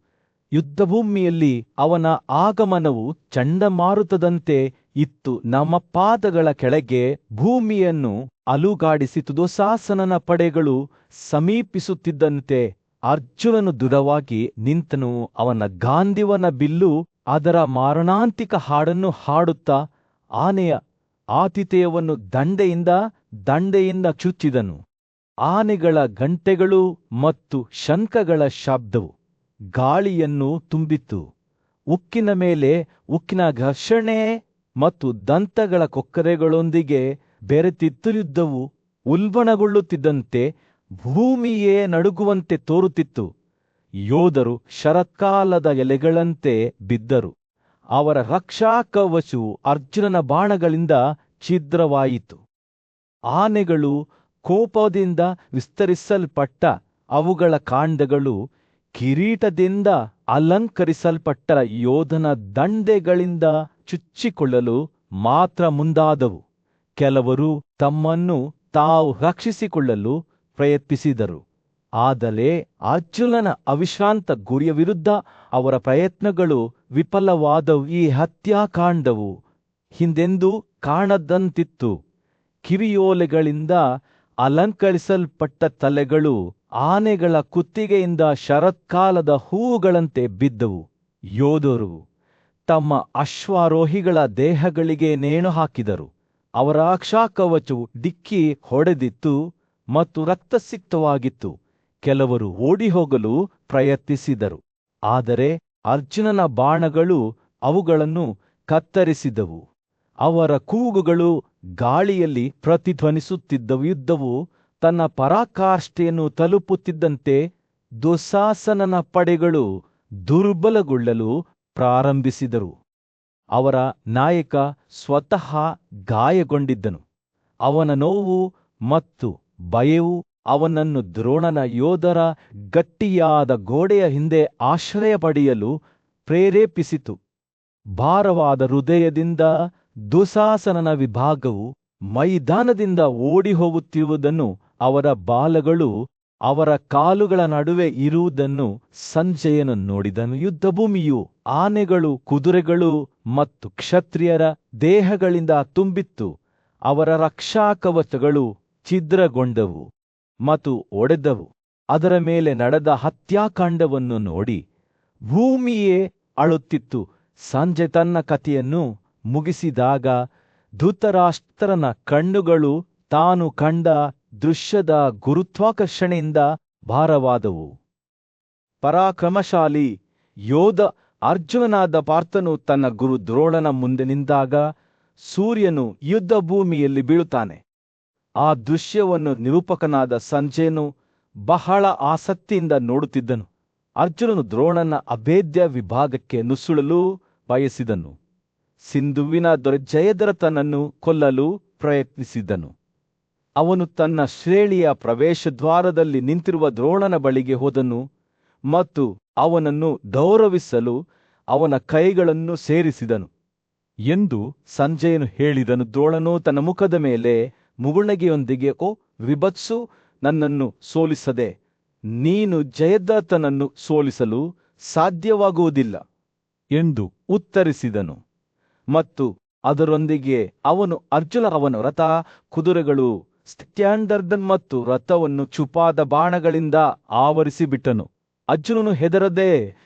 ಯುದ್ಧಭೂಮಿಯಲ್ಲಿ ಅವನ ಆಗಮನವು ಚಂಡಮಾರುತದಂತೆ ಇತ್ತು. ನಮ್ಮ ಪಾದಗಳ ಕೆಳಗೆ ಭೂಮಿಯನ್ನು ಅಲುಗಾಡಿಸಿತು. ದುಶ್ಯಾಸನನ ಪಡೆಗಳು ಸಮೀಪಿಸುತ್ತಿದ್ದಂತೆ ಅರ್ಜುನನು ದೃಢವಾಗಿ ನಿಂತನು. ಅವನ ಗಾಂಧೀವನ ಬಿಲ್ಲು ಅದರ ಮಾರಣಾಂತಿಕ ಹಾಡನ್ನು ಹಾಡುತ್ತಾ ಆನೆಯ ಆತಿಥೇಯವನ್ನು ದಂಡೆಯಿಂದ ಚುಚ್ಚಿದನು. ಆನೆಗಳ ಗಂಟೆಗಳು ಮತ್ತು ಶಂಖಗಳ ಶಬ್ದವು ಗಾಳಿಯನ್ನು ತುಂಬಿತು. ಉಕ್ಕಿನ ಮೇಲೆ ಉಕ್ಕಿನ ಘರ್ಷಣೆ ಮತ್ತು ದಂತಗಳ ಕೊಕ್ಕರೆಗಳೊಂದಿಗೆ ಬೆರೆತಿತ್ತು. ಯುದ್ಧವು ಉಲ್ಬಣಗೊಳ್ಳುತ್ತಿದ್ದಂತೆ ಭೂಮಿಯೇ ನಡುಗುವಂತೆ ತೋರುತ್ತಿತ್ತು. ಯೋಧರು ಶರತ್ಕಾಲದ ಎಲೆಗಳಂತೆ ಬಿದ್ದರು. ಅವರ ರಕ್ಷಾಕವಚವು ಅರ್ಜುನನ ಬಾಣಗಳಿಂದ ಛಿದ್ರವಾಯಿತು. ಆನೆಗಳು ಕೋಪದಿಂದ ವಿಸ್ತರಿಸಲ್ಪಟ್ಟ ಅವುಗಳ ಕಾಂಡಗಳು ಕಿರೀಟದಿಂದ ಅಲಂಕರಿಸಲ್ಪಟ್ಟ ಯೋಧನ ದಂಡೆಗಳಿಂದ ಚುಚ್ಚಿಕೊಳ್ಳಲು ಮಾತ್ರ ಮುಂದಾದವು. ಕೆಲವರು ತಮ್ಮನ್ನು ತಾವು ರಕ್ಷಿಸಿಕೊಳ್ಳಲು ಪ್ರಯತ್ನಿಸಿದರು. ಆದರೆ ಅರ್ಜುನನ ಅವಿಶ್ರಾಂತ ಗುರಿಯ ವಿರುದ್ಧ ಅವರ ಪ್ರಯತ್ನಗಳು ವಿಫಲವಾದವು. ಈ ಹತ್ಯಾಕಾಂಡವು ಹಿಂದೆಂದೂ ಕಾಣದಂತಿತ್ತು. ಕಿವಿಯೋಲೆಗಳಿಂದ ಅಲಂಕರಿಸಲ್ಪಟ್ಟ ತಲೆಗಳು ಆನೆಗಳ ಕುತ್ತಿಗೆಯಿಂದ ಶರತ್ಕಾಲದ ಹೂವುಗಳಂತೆ ಬಿದ್ದವು. ಯೋಧರು ತಮ್ಮ ಅಶ್ವಾರೋಹಿಗಳ ದೇಹಗಳಿಗೆ ನೇಣು ಹಾಕಿದರು. ಅವರ ರಕ್ಷಾಕವಚವು ಡಿಕ್ಕಿ ಹೊಡೆದಿತ್ತು ಮತ್ತು ರಕ್ತಸಿಕ್ತವಾಗಿತ್ತು. ಕೆಲವರು ಓಡಿಹೋಗಲು ಪ್ರಯತ್ನಿಸಿದರು, ಆದರೆ ಅರ್ಜುನನ ಬಾಣಗಳು ಅವುಗಳನ್ನು ಕತ್ತರಿಸಿದವು. ಅವರ ಕೂಗುಗಳು ಗಾಳಿಯಲ್ಲಿ ಪ್ರತಿಧ್ವನಿಸುತ್ತಿದ್ದವು. ಯುದ್ಧವು ತನ್ನ ಪರಾಕಾಷ್ಠೆಯನ್ನು ತಲುಪುತ್ತಿದ್ದಂತೆ ದುಶ್ಯಾಸನನ ಪಡೆಗಳು ದುರ್ಬಲಗೊಳ್ಳಲು ಪ್ರಾರಂಭಿಸಿದರು. ಅವರ ನಾಯಕ ಸ್ವತಃ ಗಾಯಗೊಂಡಿದ್ದನು. ಅವನ ನೋವು ಮತ್ತು ಭಯವು ಅವನನ್ನು ದ್ರೋಣನ ಯೋಧರ ಗಟ್ಟಿಯಾದ ಗೋಡೆಯ ಹಿಂದೆ ಆಶ್ರಯ ಪಡೆಯಲು ಪ್ರೇರೇಪಿಸಿತು. ಭಾರವಾದ ಹೃದಯದಿಂದ ದುಶ್ಯಾಸನನ ವಿಭಾಗವು ಮೈದಾನದಿಂದ ಓಡಿಹೋಗುತ್ತಿರುವುದನ್ನು, ಅವರ ಬಾಲಗಳು ಅವರ ಕಾಲುಗಳ ನಡುವೆ ಇರುವುದನ್ನು ಸಂಜಯನು ನೋಡಿದನು. ಯುದ್ಧಭೂಮಿಯು ಆನೆಗಳು, ಕುದುರೆಗಳು ಮತ್ತು ಕ್ಷತ್ರಿಯರ ದೇಹಗಳಿಂದ ತುಂಬಿತ್ತು. ಅವರ ರಕ್ಷಾಕವಚಗಳು ಛಿದ್ರಗೊಂಡವು ಮತ್ತು ಒಡೆದವು. ಅದರ ಮೇಲೆ ನಡೆದ ಹತ್ಯಾಕಾಂಡವನ್ನು ನೋಡಿ ಭೂಮಿಯೇ ಅಳುತ್ತಿತ್ತು. ಸಂಜೆ ತನ್ನ ಕಥೆಯನ್ನು ಮುಗಿಸಿದಾಗ ಧೃತರಾಷ್ಟ್ರನ ಕಣ್ಣುಗಳು ತಾನು ಕಂಡ ದೃಶ್ಯದ ಗುರುತ್ವಾಕರ್ಷಣೆಯಿಂದ ಭಾರವಾದವು. ಪರಾಕ್ರಮಶಾಲಿ ಯೋಧ ಅರ್ಜುನನಾದ ಪಾರ್ಥನು ತನ್ನ ಗುರು ದ್ರೋಣನ ಮುಂದೆ ನಿಂತಾಗ ಸೂರ್ಯನು ಯುದ್ಧಭೂಮಿಯಲ್ಲಿ ಬೀಳುತ್ತಾನೆ. ಆ ದೃಶ್ಯವನ್ನು ನಿರೂಪಕನಾದ ಸಂಜಯನು ಬಹಳ ಆಸಕ್ತಿಯಿಂದ ನೋಡುತ್ತಿದ್ದನು. ಅರ್ಜುನನು ದ್ರೋಣನ ಅಭೇದ್ಯ ವಿಭಾಗಕ್ಕೆ ನುಸುಳಲು ಬಯಸಿದನು. ಸಿಂಧುವಿನ ದೊರೆ ಜಯದ್ರಥನನ್ನು ಕೊಲ್ಲಲು ಪ್ರಯತ್ನಿಸಿದನು. ಅವನು ತನ್ನ ಶ್ರೇಣಿಯ ಪ್ರವೇಶದ್ವಾರದಲ್ಲಿ ನಿಂತಿರುವ ದ್ರೋಣನ ಬಳಿಗೆ ಹೋದನು ಮತ್ತು ಅವನನ್ನು ಗೌರವಿಸಲು ಅವನ ಕೈಗಳನ್ನು ಸೇರಿಸಿದನು ಎಂದು ಸಂಜಯನು ಹೇಳಿದನು. ದ್ರೋಣನು ತನ್ನ ಮುಖದ ಮೇಲೆ ಮುಗುಳ್ನಗೆಯೊಂದಿಗೆ, ಓ ವಿಭತ್ಸು, ನನ್ನನ್ನು ಸೋಲಿಸದೆ ನೀನು ಜಯದ್ರಥನನ್ನು ಸೋಲಿಸಲು ಸಾಧ್ಯವಾಗುವುದಿಲ್ಲ ಎಂದು ಉತ್ತರಿಸಿದನು. ಮತ್ತು ಅದರೊಂದಿಗೆ ಅವನು ಅವನ ರಥ, ಕುದುರೆಗಳು, ಸ್ಟ್ಯಾಂಡರ್ಡ್ ಮತ್ತು ರಥವನ್ನು ಚುಪಾದ ಬಾಣಗಳಿಂದ ಆವರಿಸಿಬಿಟ್ಟನು. ಅರ್ಜುನನು ಹೆದರದೆ